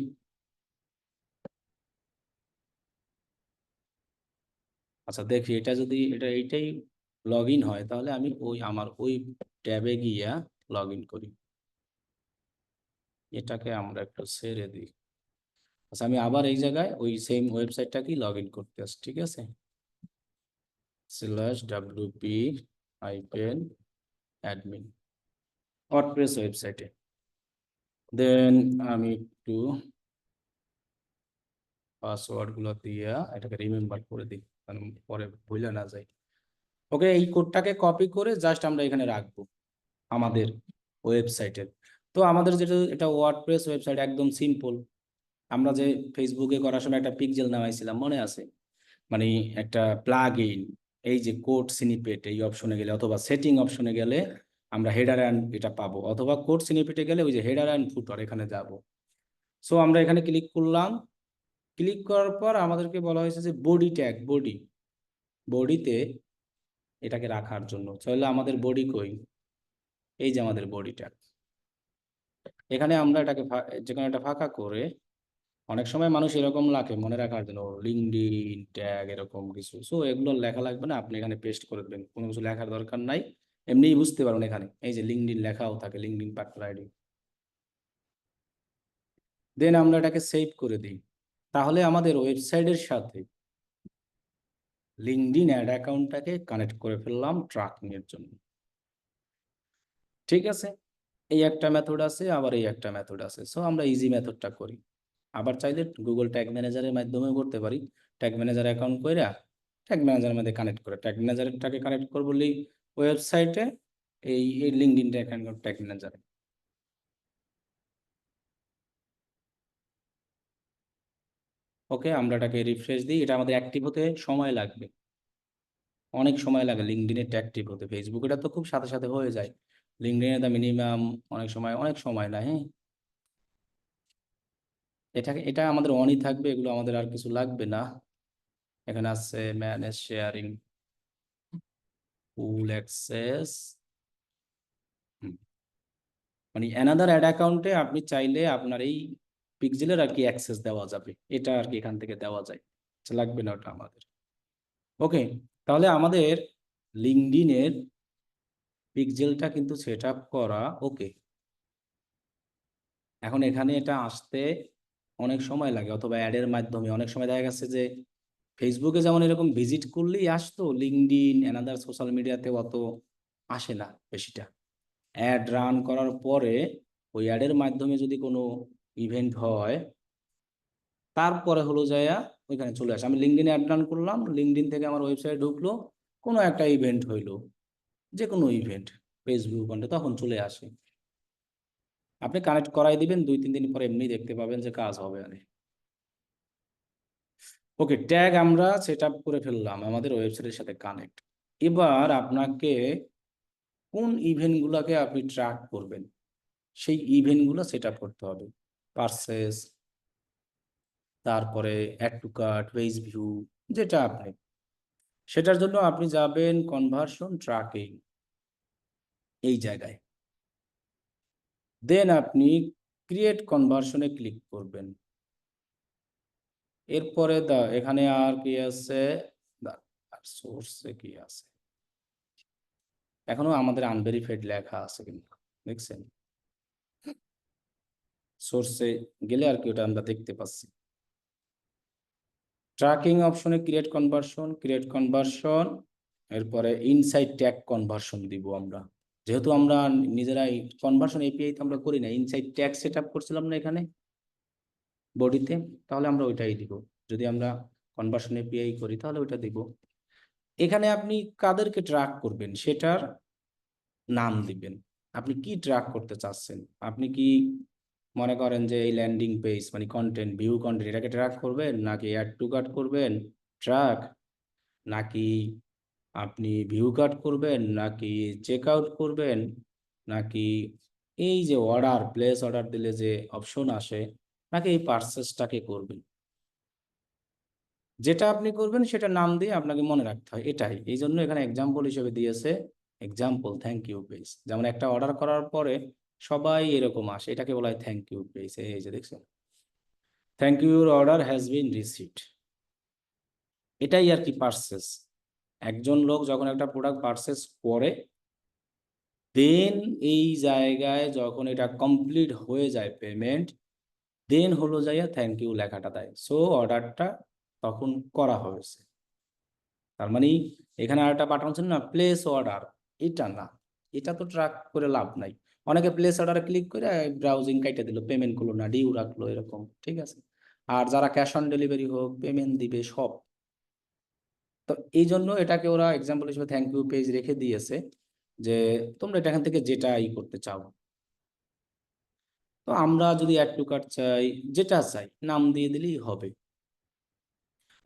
আচ্ছা দেখি, এটা যদি এইটাই লগ ইন হয়, তাহলে আমি ওই আমার ওই ট্যাবে গিয়া লগ ইন করি। এটাকে আমরা একটু ছেড়ে দিই। আচ্ছা আমি আবার এই জায়গায় ওই সেম ওয়েবসাইটটাকেই লগ ইন করতে আসি, ঠিক আছে। /wp-admin ওয়ার্ডপ্রেস ওয়েবসাইটে। দেন আমি একটু পাসওয়ার্ডগুলো দিয়া এটাকে রিমেম্বার করে দিই, কারণ পরে ভুলে না যাই। ওকে, এই কোডটাকে কপি করে জাস্ট আমরা এখানে রাখবো আমাদের ওয়েবসাইটের। তো আমাদের যেটা এটা ওয়ার্ডপ্রেস ওয়েবসাইট, একদম সিম্পল। আমরা যে ফেসবুকে করার সময় একটা পিক্সেল নামাইছিলাম, মনে আছে? মানে একটা প্লাগ ইন, এই যে কোড স্নিপেট এই অপশনে গেলে অথবা সেটিং অপশনে গেলে আমরা হেডার অ্যান্ড এটা পাবো, অথবা কোড স্নিপেটে গেলে ওই যে হেডার অ্যান্ড ফুটার এখানে যাব। সো আমরা এখানে ক্লিক করলাম। ক্লিক করার পর আমাদেরকে বলা হয়েছে যে বডি ট্যাগ, বডিতে এটাকে রাখার জন্য। তাহলে আমাদের বডি কই? এই যে আমাদের বডি ট্যাগ। এখানে আমরা এটাকে যেখানে এটা ফাঁকা করে, অনেক সময় মানুষ এরকম লাগে মনে রাখার জন্য লিঙ্কডইন ট্যাগ এরকম কিছু, সো এগুলো লেখা লাগবে না, আপনি এখানে পেস্ট করে দেবেন, কোনো কিছু লেখার দরকার নাই। এমনিই বুঝতে পারবেন, এখানে এই যে লিঙ্কডইন লেখাও থাকে, লিঙ্কডইন পার্টনার আইডি। দেন আমরা এটাকে সেভ করে দিই। তাহলে আমাদের ওয়েবসাইটের সাথে লিঙ্কডইন অ্যাড অ্যাকাউন্টটাকে কানেক্ট করে ফেললাম ট্র্যাকিং এর জন্য। ঠিক আছে, এই একটা মেথড আছে, আবার এই একটা মেথড আছে। সো আমরা ইজি মেথডটা করি। আবার চাইলে গুগল ট্যাগ ম্যানেজারের মাধ্যমেও করতে পারি। ট্যাগ ম্যানেজার অ্যাকাউন্ট করে ট্যাগ ম্যানেজারের মধ্যে কানেক্ট করে, ট্যাগ ম্যানেজারটাকে কানেক্ট করবো ওয়েবসাইটে, এই লিঙ্কডইন ট্যাগ ম্যানেজারে। ওকে, আমরা এটাকে রিফ্রেশ দিই। এটা আমাদের অ্যাক্টিভ হতে সময় লাগবে, অনেক সময় লাগে লিঙ্কডইনে অ্যাক্টিভ হতে। ফেসবুক এটা তো খুব সাথে সাথে হয়ে যায়, লিঙ্কডইনে তো মিনিমাম অনেক সময় না। হ্যাঁ, এটা আমাদের অনই থাকবে, এগুলো আমাদের আর কিছু লাগবে না। এখানে আছে ম্যানেজ শেয়ারিং, ফুল অ্যাক্সেস, মানে অ্যানাদার অ্যাড অ্যাকাউন্টে আপনি চাইলে আপনার এই পিক্সেলের আর কি অ্যাক্সেস দেওয়া যাবে, এটা আর কি এখান থেকে দেওয়া যায়, আচ্ছা, লাগবে না ওটা আমাদের। ওকে, তাহলে আমাদের লিঙ্কডইনের পিক্সেলটা কিন্তু সেট আপ করা। ওকে, এখন এখানে এটা আসতে অনেক সময় লাগে, অথবা অ্যাডের মাধ্যমে অনেক সময় দেখা গেছে যে ফেসবুকে যেমন এরকম ভিজিট করলেই আসতো, লিঙ্কডইন অ্যানাদার সোশ্যাল মিডিয়াতে অত আসে না বেশিটা। অ্যাড রান করার পরে ওই অ্যাডের মাধ্যমে যদি কোনো ইভেন্ট হয়, তারপরে হলো যাইয়া ওইখানে চলে আসে। আমি লিঙ্কডইনে অ্যাড রান করলাম, লিঙ্কডইন থেকে আমার ওয়েবসাইট ঢুকলো, কোনো একটা ইভেন্ট হইলো, যে কোনো ইভেন্ট ফেসবুক কন্টে, তখন চলে আসে। আপনি কানেক্ট করাই দিবেন, 2-3 দিন পরে এমনি দেখতে পাবেন যে কাজ হবে। আরে ওকে, ট্যাগ আমরা সেট আপ করে ফেললাম আমাদের ওয়েবসাইটের সাথে কানেক্ট। এবার আপনাকে কোন ইভেন্টগুলোকে আপনি ট্র্যাক করবেন সেই ইভেন্টগুলো সেট আপ করতে হবে। পারচেস, তারপরে add to cart, page view, যেটা আপনি, সেটার জন্য আপনি যাবেন কনভার্সন ট্র্যাকিং এই জায়গায়। দেন আপনি ক্রিয়েট কনভার্সনে ক্লিক করবেন। এরপরে এখানে আর কি আছে, সোর্সে কি আছে, এখনো আমাদের আনভেরিফাইড লেখা আছে কিন্তু, দেখছেন? সোর্সে গেলে আর কি ওটা আমরা দেখতে পাচ্ছি। ট্র্যাকিং অপশনে ক্রিয়েট কনভার্সন, এরপরে ইনসাইড ট্যাগ কনভার্সন দিব আমরা। যেহেতু আমরা নিজেরাই কনভার্সন এপিআই তো আমরা করি না, ইনসাইড ট্যাগ সেট আপ করছিলাম না এখানে বডিতে, তাহলে আমরা ওইটাই দিব। যদি আমরা কনভার্সন এপিআই করি তাহলে ওইটা দিব। এখানে আপনি কাদেরকে ট্র্যাক করবেন সেটার নাম দিবেন। আপনি কি ট্র্যাক করতে চাচ্ছেন? আপনি কি মনে করেন যে এই ল্যান্ডিং পেজ মানে কন্টেন্ট, ভিউ কন্টেন্ট, এটাকে ট্র্যাক করবেন, নাকি অ্যাড টু কার্ট করবেন ট্র্যাক, নাকি আপনি ভিউ কার্ট করবেন, নাকি চেক আউট করবেন, নাকি এই যে অর্ডার প্লেস অর্ডার দিলে যে অপশন আসে, নাকি এই পার্সেসটাকে করবেন? যেটা আপনি করবেন সেটা নাম দিয়ে আপনাকে মনে রাখতে হয়, এটাই। এই জন্য এখানে এক্সাম্পল হিসেবে দিয়েছে এক্সাম্পল থ্যাংক ইউ পেজ। যেমন একটা অর্ডার করার পরে সবাই এরকম আসে, এটাকে বলা হয় থ্যাংক ইউ পেজ। এই যে দেখছেন, thank you order has been received, এটাই আর কি পার্সেস। একজন লোক যখন একটা প্রোডাক্ট পার্সেস করে, দেন এই জায়গায় যখন এটা কমপ্লিট হয়ে যায় পেমেন্ট, দেন হলো যাইয়া থ্যাংক ইউ লেখাটা দেয়, সো অর্ডারটা তখন করা হয়েছে। তার মানে এখানে আরেকটা বাটন আছে না, প্লেস অর্ডার, এটা না, এটা তো ট্র্যাক করে লাভ নাই। অনেকে প্লেস অর্ডারে ক্লিক করে ব্রাউজিং কাইটে দিল, পেমেন্ট করলো না, ডিউ রাখলো, এরকম, ঠিক আছে। আর যারা ক্যাশ অন ডেলিভারি হোক, পেমেন্ট দিবে সব। তো এই জন্য এটাকে ওরা এক্সাম্পল হিসেবে থ্যাংক ইউ পেজ রেখে দিয়েছে, যে তোমরা এটা এখান থেকে যেটা করতে চাও। তো আমরা যদি অ্যাড টু কার্ট চাই, যেটা চাই নাম দিয়ে দিলেই হবে।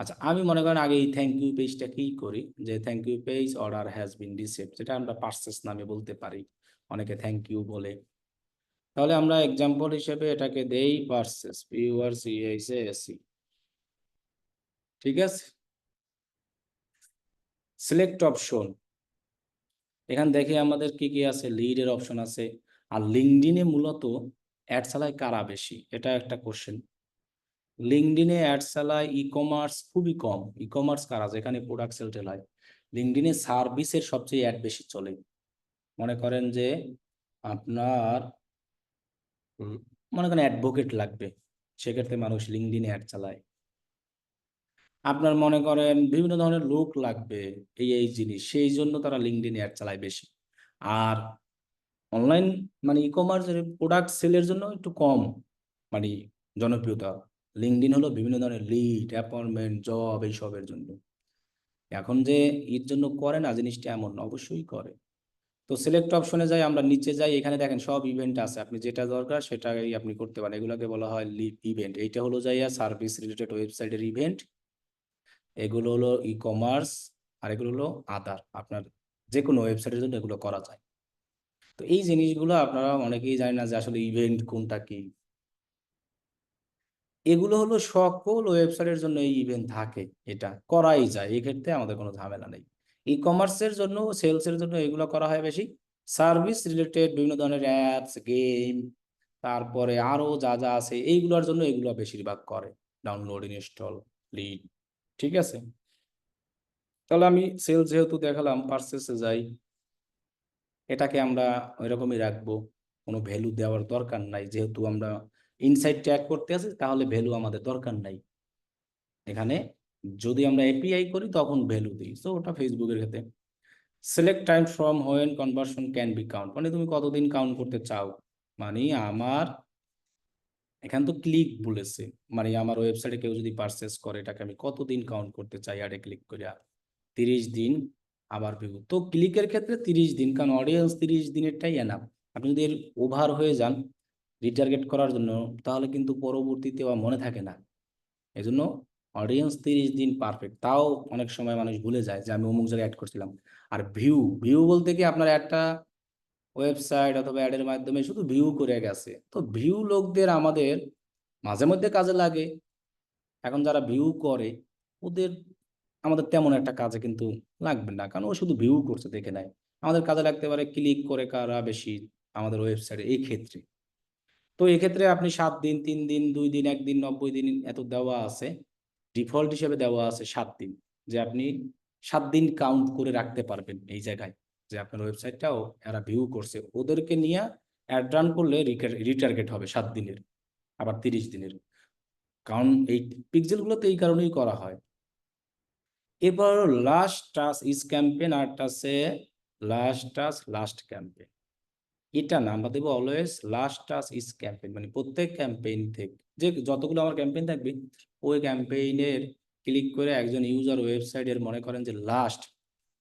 আচ্ছা, আমি মনে করেন আগে এই থ্যাংক ইউ পেজটা কি করি, যে thank you page order has been received, যেটা আমরা পার্সেস নামে বলতে পারি, অনেকে থ্যাংক ইউ বলে। তাহলে আমরা এক্সাম্পল হিসেবে এটাকে দেই পার্সেস, PURCESE, ঠিক আছে। সিলেক্ট অপশন, এখানে দেখে আমাদের কি কি আছে, লিডের অপশন আছে। আর লিঙ্কডইনে মূলত অ্যাড চালায় কারা বেশি, এটা একটা কোশ্চেন। লিঙ্কডইনে অ্যাড চালায় ই কমার্স খুবই কম। ই কমার্স কারা, যেখানে প্রোডাক্ট সেল টেল হয়। লিঙ্কডইনে সার্ভিসের সবচেয়ে অ্যাড বেশি চলে। মনে করেন যে আপনার মনে করেন অ্যাডভোকেট লাগবে, সেক্ষেত্রে মানুষ লিঙ্কডইনে অ্যাড চালায়। আপনার মনে করেন বিভিন্ন ধরনের লোক লাগবে, এই জিনিস, সেই জন্য তারা লিঙ্কডইনে অ্যাড চালায় বেশি। আর অনলাইন মানে ই কমার্সের প্রোডাক্ট সেলের জন্য একটু কম মানে জনপ্রিয়তা। লিঙ্কডইন হলো বিভিন্ন ধরনের লিড, অ্যাপয়েন্টমেন্ট, জব, এইসবের জন্য। এখন যে এর জন্য করে না জিনিসটা এমন না, অবশ্যই করে। তো সিলেক্ট অপশনে যাই, আমরা নিচে যাই, এখানে দেখেন সব ইভেন্ট আছে, আপনি যেটা দরকার সেটাই আপনি করতে পারেন। এগুলোকে বলা হয় লিড ইভেন্ট। এইটা হলো যাইয়া সার্ভিস রিলেটেড ওয়েবসাইটের ইভেন্ট, এগুলো হলো ই কমার্স, আর এগুলো হলো আদার, আপনার যে কোনো ওয়েবসাইটের জন্য এগুলো করা যায়। তো এই জিনিসগুলো আপনারা অনেকেই জানেন না যে আসলে ইভেন্ট কোনটা কি। এগুলো হলো সকল ওয়েবসাইটের জন্য এই ইভেন্ট থাকে, এটা করাই যায়, এক্ষেত্রে আমাদের কোনো ঝামেলা নেই। ই কমার্সের জন্য, সেলসের জন্য এগুলো করা হয় বেশি। সার্ভিস রিলেটেড বিভিন্ন ধরনের অ্যাপস, গেম, তারপরে আরো যা যা আছে এইগুলোর জন্য এগুলো বেশিরভাগ করে, ডাউনলোড, ইনস্টল, লিড, ঠিক আছে। তাহলে আমি সেলস যেহেতু দেখালাম, পারচেসে যাই, এটাকে আমরা ওইরকমই রাখবো, কোনো ভ্যালু দেওয়ার দরকার নাই, যেহেতু আমরা ইনসাইড ট্যাগ করতে আছি, তাহলে ভ্যালু আমাদের দরকার নাই এখানে। যদি আমরা এপিআই করি তখন ভ্যালু দিই, তো ওটা ফেসবুকের ক্ষেত্রে। Select time from when conversion can be count, মানে তুমি কতদিন কাউন্ট করতে চাও। মানে আমার এখানে তো ক্লিক বলেছে, মানে আমার ওয়েবসাইটে কেউ যদি পারচেস করে, এটাকে আমি কতদিন কাউন্ট করতে চাই, আরে ক্লিক করে 30 দিন। আবার ভিউ তো ক্লিকের ক্ষেত্রে 30 দিন, কারণ অডিয়েন্স 30 দিনেরটাই এনাফ। আপনি যদি এর ওভার হয়ে যান রিটার্গেট করার জন্য, তাহলে কিন্তু পরবর্তীতে আর মনে থাকে না। এই জন্য অডিয়েন্স 30 দিন পারফেক্ট। তাও অনেক সময় মানুষ ভুলে যায় যে আমি অমুক জায়গায় অ্যাড করছিলাম। আর ভিউ, ভিউ বলতে কি আপনার একটা ওয়েবসাইট অথবা অ্যাডের মাধ্যমে শুধু ভিউ করে গেছে, তো ভিউ লোকদের আমাদের মাঝে মধ্যে কাজে লাগে। এখন যারা ভিউ করে ওদের আমাদের তেমন একটা কাজে কিন্তু লাগবে না, কারণ ও শুধু ভিউ করছে, দেখে নেয়। আমাদের কাজে লাগতে পারে ক্লিক করে কারা বেশি আমাদের ওয়েবসাইটে, এই ক্ষেত্রে। তো এক্ষেত্রে আপনি 7 দিন, 3 দিন, 2 দিন, 1 দিন, 90 দিন এত দেওয়া আছে। ডিফল্ট হিসেবে দেওয়া আছে 7 দিন, যে আপনি 7 দিন কাউন্ট করে রাখতে পারবেন এই জায়গায়, যে আপনার ওয়েবসাইটটাও এরা ভিউ করছে, ওদেরকে নিয়ে অ্যাড রান করলে রিটার্গেট হবে 7 দিনের, আবার 30 দিনের। কারণ এই পিক্সেলগুলো তো এই কারণেই করা হয়। এরপর লাস্ট টাচ ইজ ক্যাম্পেইন, আর আছে লাস্ট টাচ লাস্ট ক্যাম্পেইন। এটা না, আমরা দেবো always last touch is campaign, মানে প্রত্যেক ক্যাম্পেইন থেকে যে যতগুলো আমার ক্যাম্পেইন থাকবে, ওই ক্যাম্পেইনের ক্লিক করে একজন ইউজার ওয়েবসাইটের মনে করেন যে লাস্ট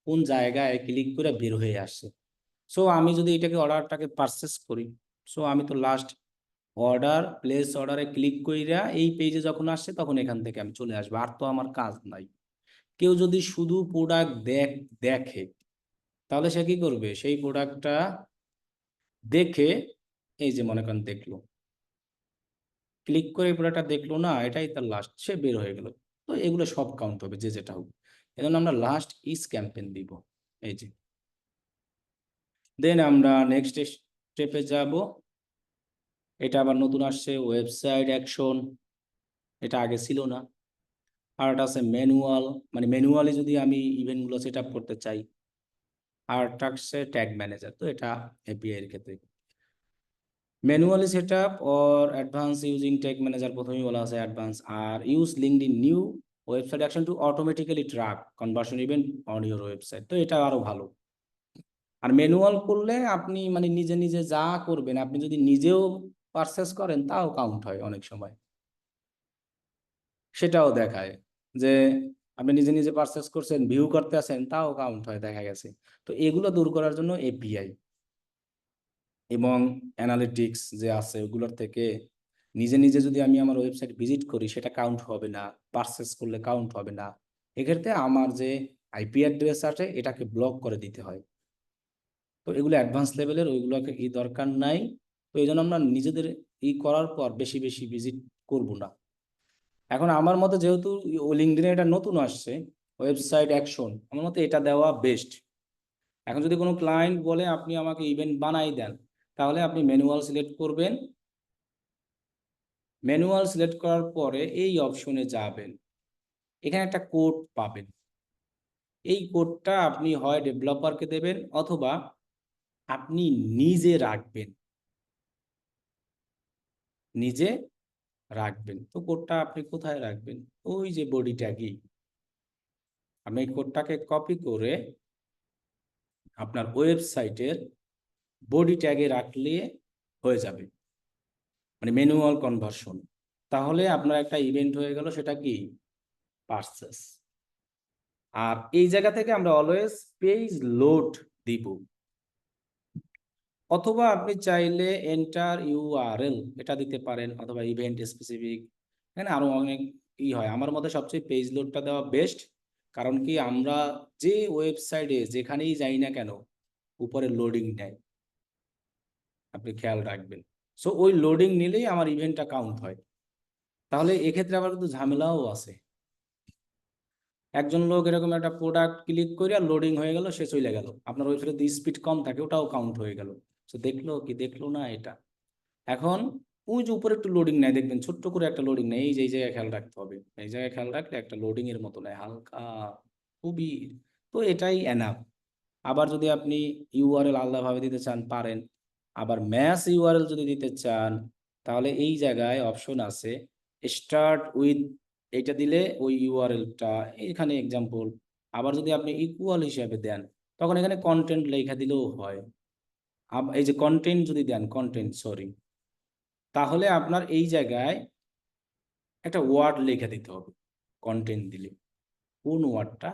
কোন জায়গায় ক্লিক করে বের হয়ে আসছে। সো আমি যদি এটাকে অর্ডারটাকে পারচেস করি, সো আমি তো লাস্ট অর্ডার, প্লেস অর্ডারে ক্লিক কইরা এই পেজে যখন আসছে তখন এখান থেকে আমি চলে আসবো, আর তো আমার কাজ নাই। কেউ যদি শুধু প্রোডাক্ট দেখে, তাহলে সে কি করবে, সেই প্রোডাক্টটা দেখে, এই যে মনে করেন দেখলো, ক্লিক করে এই প্রোডাক্টটা দেখলো না, এটাই তার লাস্ট, সে বের হয়ে গেল। তো এগুলো সব কাউন্ট হবে, যে যেটা হোক। এজন্য আমরা লাস্ট ইজ ক্যাম্পেইন দিব, এই যে। দেন আমরা নেক্সট স্টেপে যাব। এটা আবার নতুন আসছে, ওয়েবসাইট অ্যাকশন, এটা আগে ছিল না। আর এটা আছে ম্যানুয়াল, মানে ম্যানুয়ালি যদি আমি ইভেন্টগুলো সেট আপ করতে চাই। আর থাকছে ট্যাগ ম্যানেজার, তো এটা এপিআই এর ক্ষেত্রে। Manually set up or advance using tag manager, প্রথমেই বলা আছে অ্যাডভান্স। আর use LinkedIn new website action to automatically track conversion event on your website, তো এটা আরো ভালো। আর ম্যানুয়াল করলে আপনি মানে নিজে নিজে যা করবেন, আপনি যদি নিজেও পারচেস করেন তাও কাউন্ট হয় অনেক সময়, সেটাও দেখায় যে আপনি নিজে নিজে পারচেস করছেন, ভিউ করতে আছেন, তাও কাউন্ট হয় দেখা গেছে। তো এগুলো দূর করার জন্য এপিআই এবং অ্যানালিটিক্স যে আছে ওগুলোর থেকে নিজে নিজে যদি আমি আমার ওয়েবসাইট ভিজিট করি সেটা কাউন্ট হবে না, পারচেস করলে কাউন্ট হবে না। এক্ষেত্রে আমার যে আইপি অ্যাড্রেস আছে এটাকে ব্লক করে দিতে হয়। তো এগুলো অ্যাডভান্স লেভেলের, ওইগুলোকে দরকার নাই। তো এই জন্য আমরা নিজেদের করার পর বেশি বেশি ভিজিট করব না। এখন আমার মতে যেহেতু লিঙ্কডইনে এটা নতুন আসছে, ওয়েবসাইট অ্যাকশন, আমার মতে এটা দেওয়া বেস্ট। এখন যদি কোনো ক্লায়েন্ট বলে আপনি আমাকে ইভেন্ট বানাই দেন, তাহলে আপনি ম্যানুয়াল সিলেক্ট করবেন। ম্যানুয়াল সিলেক্ট করার পরে এই অপশনে যাবেন, এখানে একটা কোড পাবেন। এই কোডটা আপনি হয় ডেভেলপারকে দেবেন অথবা আপনি নিজে রাখবেন, নিজে রাখবেন। তো কোডটা আপনি কোথায় রাখবেন? ওই যে বডি ট্যাগই। আপনি এই কোডটাকে কপি করে আপনার ওয়েবসাইটের বডি ট্যাগে রাখলে হয়ে যাবে, মানে ম্যানুয়াল কনভার্সন। তাহলে আপনার একটা ইভেন্ট হয়ে গেল, সেটা কি? পারচেস। আর এই জায়গা থেকে আমরা অলওয়েজ পেজ লোড দিব, অথবা আপনি চাইলে এন্টার ইউআরএল এটা দিতে পারেন, অথবা ইভেন্ট স্পেসিফিক, এখানে আরো অনেক হয়। আমার মতে সবচেয়ে পেজ লোডটা দেওয়া বেস্ট। কারণ কি, আমরা যে ওয়েবসাইটে যেখানেই যাই না কেন উপরে লোডিং নেয়, আপনি খেয়াল রাখবেন। সো ওই লোডিং নিলেই আমার ইভেন্টটা কাউন্ট হয়। তাহলে এক্ষেত্রে আবার কিন্তু ঝামেলাও আছে। একজন লোক এরকম একটা প্রোডাক্ট ক্লিক করে আর লোডিং হয়ে গেল, সে চলে গেল, আপনার ওয়েবসাইটে যদি স্পিড কম থাকে ওটাও কাউন্ট হয়ে গেল। সো দেখলো কি দেখলো না এটা। এখন ওই যে উপরে একটু লোডিং নেয়, দেখবেন ছোট্ট করে একটা লোডিং নেয়, এই যে এই জায়গায় খেয়াল রাখতে হবে। এই জায়গায় খেয়াল রাখলে একটা লোডিং এর মতো নেয় হালকা, খুবই। তো এটাই এনাফ। আবার যদি আপনি ইউআরএল আলাদাভাবে দিতে চান পারেন। আবার ম্যাস ইউআরএল যদি দিতে চান, তাহলে এই জায়গায় অপশন আছে স্টার্ট উইথ, এটা দিলে ওই ইউআরএলটা এখানে এক্সাম্পল। আবার যদি আপনি ইকুয়াল হিসাবে দেন, তখন এখানে কন্টেন্ট লেখা দিলেও হয়। এই যে কন্টেন্ট যদি দেন, কন্টেন্ট সরি, তাহলে আপনার এই জায়গায় একটা ওয়ার্ড লিখে দিতে হবে কন্টেন্ট দিলে। কোন ওয়ার্ডটা?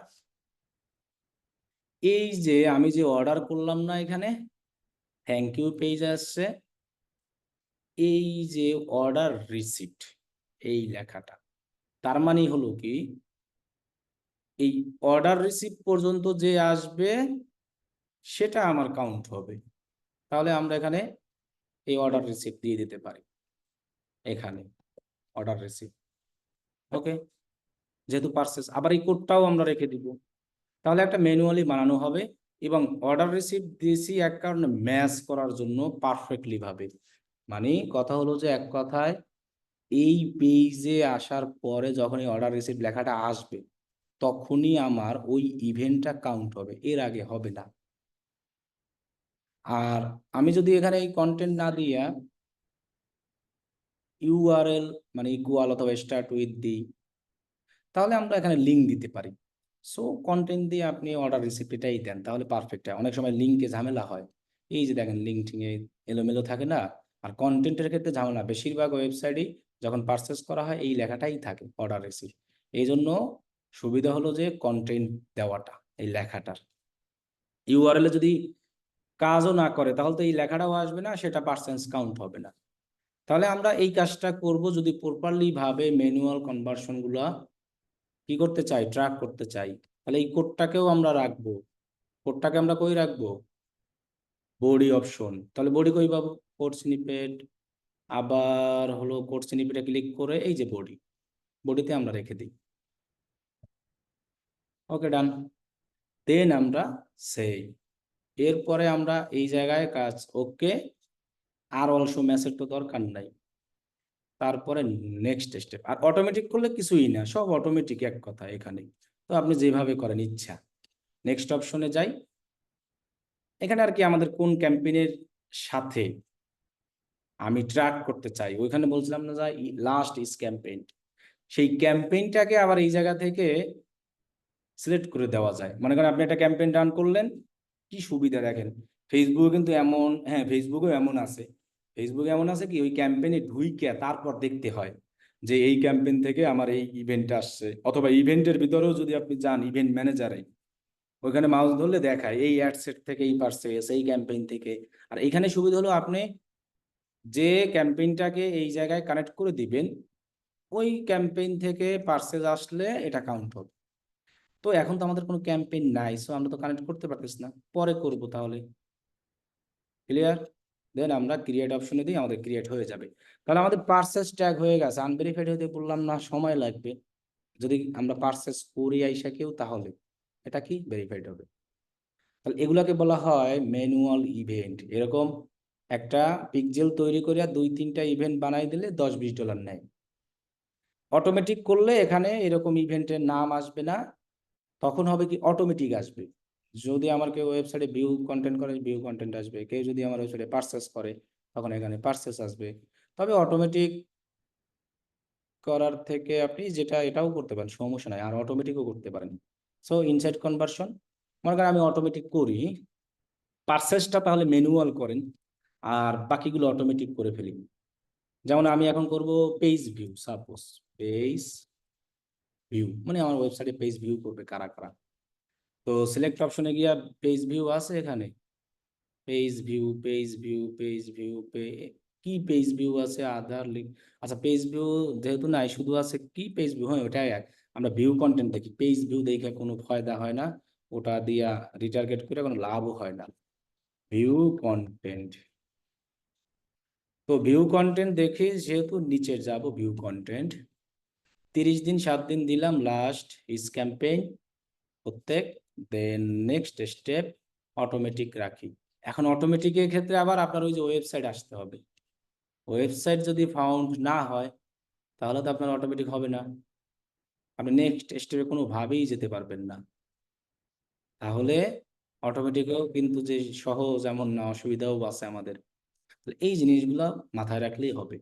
এই যে আমি যে অর্ডার করলাম না, এখানে থ্যাংক ইউ পেজ আসছে, এই যে অর্ডার রিসিপ্ট, এই লেখাটা, তার মানে হলো কি, এই অর্ডার রিসিপ্ট পর্যন্ত যে আসবে সেটা আমার কাউন্ট হবে। তাহলে আমরা এখানে এই অর্ডার রিসিপ্ট দিয়ে দিতে পারি, এখানে অর্ডার রিসিপ্ট। ওকে, যেহেতু পারচেস, আবার এই কোডটাও আমরা রেখে দিব। তাহলে একটা ম্যানুয়ালি বানানো হবে, এবং অর্ডার রিসিপ্ট দিয়েছি এক কারণে ম্যাচ করার জন্য পারফেক্টলি ভাবে। মানে কথা হলো যে এক কথায় এই পেজে আসার পরে যখন এই অর্ডার রিসিপ্ট লেখাটা আসবে, তখনই আমার ওই ইভেন্টটা কাউন্ট হবে, এর আগে হবে না। আর আমি যদি এখানে এই কন্টেন্ট না দিয়া ইউআরএল মানে ইকুয়াল অথবা স্টার্ট উইথ দিই, তাহলে আমরা এখানে লিঙ্ক দিতে পারি। সো কন্টেন্ট দিয়ে আপনি অর্ডার রিসিপ্ট এটাই দেন, তাহলে পারফেক্ট হয়। অনেক সময় লিঙ্কে ঝামেলা হয়, এই যে দেখেন লিঙ্ক টিঙ্কে এলোমেলো থাকে না। আর কন্টেন্টের ক্ষেত্রে ঝামেলা, বেশিরভাগ ওয়েবসাইটই যখন পারচেস করা হয় এই লেখাটাই থাকে অর্ডার রিসিপ্ট। এই জন্য সুবিধা হলো যে কন্টেন্ট দেওয়াটা, এই লেখাটার। ইউআরএল এ যদি কাজও না করে তাহলে তো এই লেখাটাও আসবে না, সেটা পার্সেন্স কাউন্ট হবে না। তাহলে আমরা এই কাজটা করব যদি প্রপারলি ভাবে ম্যানুয়াল কনভার্সন গুলা কি করতে চাই, ট্র্যাক করতে চাই। তাহলে এই কোডটাকেও আমরা রাখবো। কোডটাকে আমরা কই রাখবো? Body option. তাহলে বডি কই পাবো? Code snippet. আবার হলো কোড স্নিপেটে ক্লিক করে এই যে বডি, বডিতে আমরা রেখে দিই। ওকে, ডান। দেন আমরা সেই, এরপরে আমরা এই জায়গায় কাজ ওকে। আর অলসো ম্যাসেজ তো দরকার নাই। তারপরে নেক্সট স্টেপ। আর অটোমেটিক করলে কিছুই না, সব অটোমেটিক এক কথা এখানে। তো আপনি যেভাবে করেন ইচ্ছা। নেক্সট অপশনে যাই। এখানে আর কি আমাদের কোন ক্যাম্পেইনের সাথে আমি ট্র্যাক করতে চাই, ওইখানে বলছিলাম না যে লাস্ট ইজ ক্যাম্পেইন, সেই ক্যাম্পেইনটাকে আবার এই জায়গা থেকে সিলেক্ট করে দেওয়া যায়। মনে করেন আপনি একটা ক্যাম্পেইন রান করলেন, কি সুবিধা দেখেন, ফেসবুকে কিন্তু এমন, হ্যাঁ ফেসবুকেও এমন আছে, ফেসবুকে এমন আছে কি ওই ক্যাম্পেইনে ঢুইকে তারপর দেখতে হয় যে এই ক্যাম্পেইন থেকে আমার এই ইভেন্ট আসছে, অথবা ইভেন্টের ভিতরেও যদি আপনি যান ইভেন্ট ম্যানেজারে, ওইখানে মাউস ধরলে দেখায় এই অ্যাড সেট থেকে এই পারচেস এই ক্যাম্পেইন থেকে। আর এখানে সুবিধা হলো আপনি যে ক্যাম্পেইনটাকে এই জায়গায় কানেক্ট করে দিবেন, ওই ক্যাম্পেইন থেকে পারচেজ আসলে এটা কাউন্ট হবে। তো এখন তো আমাদের কোনো ক্যাম্পেইন নাই, সো আমরা তো কানেক্ট করতে পারতেছি না, পরে করব তাহলে। ক্লিয়ার? দেন আমরা ক্রিয়েট অপশনে দিই, আমাদের ক্রিয়েট হয়ে যাবে। তাহলে আমাদের পারচেস ট্যাগ হয়ে গেছে। আনভেরিফাইড হতে বললাম না, সময় লাগবে। যদি আমরা পারচেস করি আইসা কেউ, তাহলে এটা কি ভেরিফাইড হবে। তাহলে এগুলাকে বলা হয় ম্যানুয়াল ইভেন্ট। এরকম একটা পিক্সেল তৈরি করে 2-3টা ইভেন্ট বানাই দিলে $10-20 নেয়। অটোমেটিক করলে এখানে এরকম ইভেন্টের নাম আসবে না, তখন হবে কি অটোমেটিক আসবে। যদি আমার কেউ ওয়েবসাইটে ভিউ কন্টেন্ট করে, ভিউ কন্টেন্ট আসবে। কেউ যদি আমার ওয়েবসাইটে পারচেস করে, তখন এখানে পারচেস আসবে। তবে অটোমেটিক করার থেকে আপনি যেটা এটাও করতে পারেন, সমস্যা নাই, আর অটোমেটিকও করতে পারেন। সো ইনসাইড কনভার্সন, মনে করেন আমি অটোমেটিক করি, পারচেসটা তাহলে ম্যানুয়াল করেন, আর বাকিগুলো অটোমেটিক করে ফেলি। যেমন আমি এখন করব page view, suppose page view, মানে আমার ওয়েবসাইটে পেজ ভিউ করবে কারা কারা। তো সিলেক্ট অপশনে গিয়া পেজ ভিউ আছে এখানে, page view page view page view কি পেজ ভিউ আছে, আধার লিঙ্ক। আচ্ছা পেজ ভিউ যেহেতু নাই, শুধু আছে কি পেজ ভিউ, হ্যাঁ ওটাই এক। আমরা ভিউ কন্টেন্ট দেখি, পেজ ভিউ দেখে কোনো ফায়দা হয় না, ওটা দিয়া রিটার্গেট করে কোনো লাভও হয় না। ভিউ কন্টেন্ট, তো ভিউ কন্টেন্ট দেখি যেহেতু নিচে যাব, ভিউ কন্টেন্ট 30 দিন 7 দিন দিলাম, লাস্ট ইজ ক্যাম্পেইন প্রত্যেক, দেন নেক্সট স্টেপ অটোমেটিক রাখি। এখন অটোমেটিকের ক্ষেত্রে আবার আপনার ওই যে ওয়েবসাইট আসতে হবে। ওয়েবসাইট যদি ফাউন্ড না হয়, তাহলে তো আপনার অটোমেটিক হবে না, আপনি নেক্সট স্টেপে কোনোভাবেই যেতে পারবেন না। তাহলে অটোমেটিকও কিন্তু যে সহজ এমন না, অসুবিধাও আছে আমাদের। এই জিনিসগুলো মাথায় রাখলেই হবে।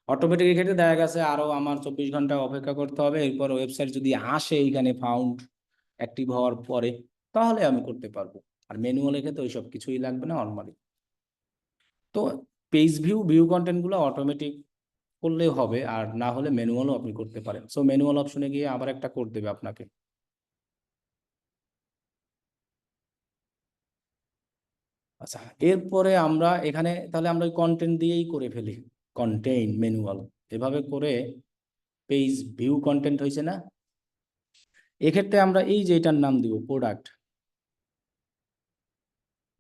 অটোমেটিকের ক্ষেত্রে দেখা গেছে আরো আমার 24 ঘন্টা অপেক্ষা করতে হবে, এরপর ওয়েবসাইট যদি আসে এইখানে ফাউন্ড অ্যাক্টিভ হওয়ার পরে, তাহলে আমি করতে পারবো। আর ম্যানুয়ালের ক্ষেত্রে ওইসব কিছুই লাগবে না নরমালি। তো পেজ ভিউ ভিউ কন্টেন্ট গুলো অটোমেটিক করলেও হবে, আর না হলে ম্যানুয়ালও আপনি করতে পারেন। সো ম্যানুয়াল অপশনে গিয়ে আবার একটা কোড দেবে আপনাকে। আচ্ছা, এরপরে আমরা এখানে তাহলে আমরা ওই কন্টেন্ট দিয়েই করে ফেলি, কন্টেইন ম্যানুয়াল, এভাবে করে পেজ ভিউ কন্টেন্ট হয়েছে না। এক্ষেত্রে আমরা এই যে এটার নাম দিব প্রোডাক্ট।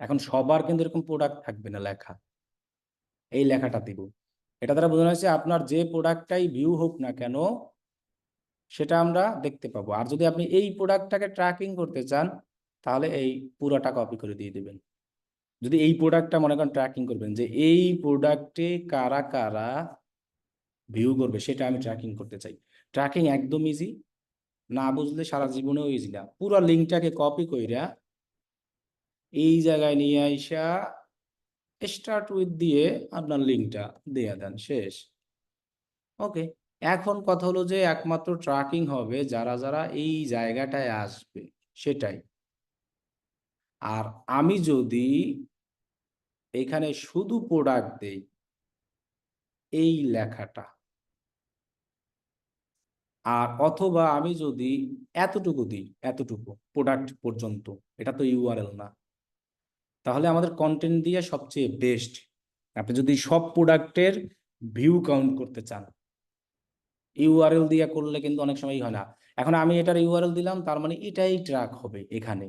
এখন সবার কিন্তু এরকম প্রোডাক্ট থাকবে না লেখা, এই লেখাটা দিব। এটা দ্বারা বোঝানো হয়েছে আপনার যে প্রোডাক্টটাই ভিউ হোক না কেন, সেটা আমরা দেখতে পাবো। আর যদি আপনি এই প্রোডাক্টটাকে ট্র্যাকিং করতে চান, তাহলে এই পুরোটা কপি করে দিয়ে দেবেন। যদি এই প্রোডাক্টটা মনে করেন ট্র্যাকিং করবেন যে এই প্রোডাক্টে কারা কারা ভিউ করবে, সেটা আমি ট্র্যাকিং করতে চাই। ট্র্যাকিং একদম ইজি, না বুঝলে সারা জীবনেও ইজি না। পুরো লিঙ্কটাকে কপি কইরা এই জায়গায় নিয়ে আইসা স্টার্ট উইথ দিয়ে আপনার লিঙ্কটা দিয়ে দেন, শেষ। ওকে, এখন কথা হলো যে একমাত্র ট্র্যাকিং হবে যারা যারা এই জায়গাটায় আসবে, সেটাই। আর আমি যদি এখানে শুধু প্রোডাক্ট দেই, এই লেখাটা, আর অথবা আমি যদি এতটুকু দিই, এতটুকু প্রোডাক্ট পর্যন্ত, এটা তো ইউআরএল না, তাহলে আমাদের কন্টেন্ট দিয়ে সবচেয়ে বেস্ট। আপনি যদি সব প্রোডাক্টের ভিউ কাউন্ট করতে চান, ইউআরএল দিয়ে করলে কিন্তু অনেক সময় হয় না। এখন আমি এটার ইউআরএল দিলাম, তার মানে এটাই ট্র্যাক হবে এখানে,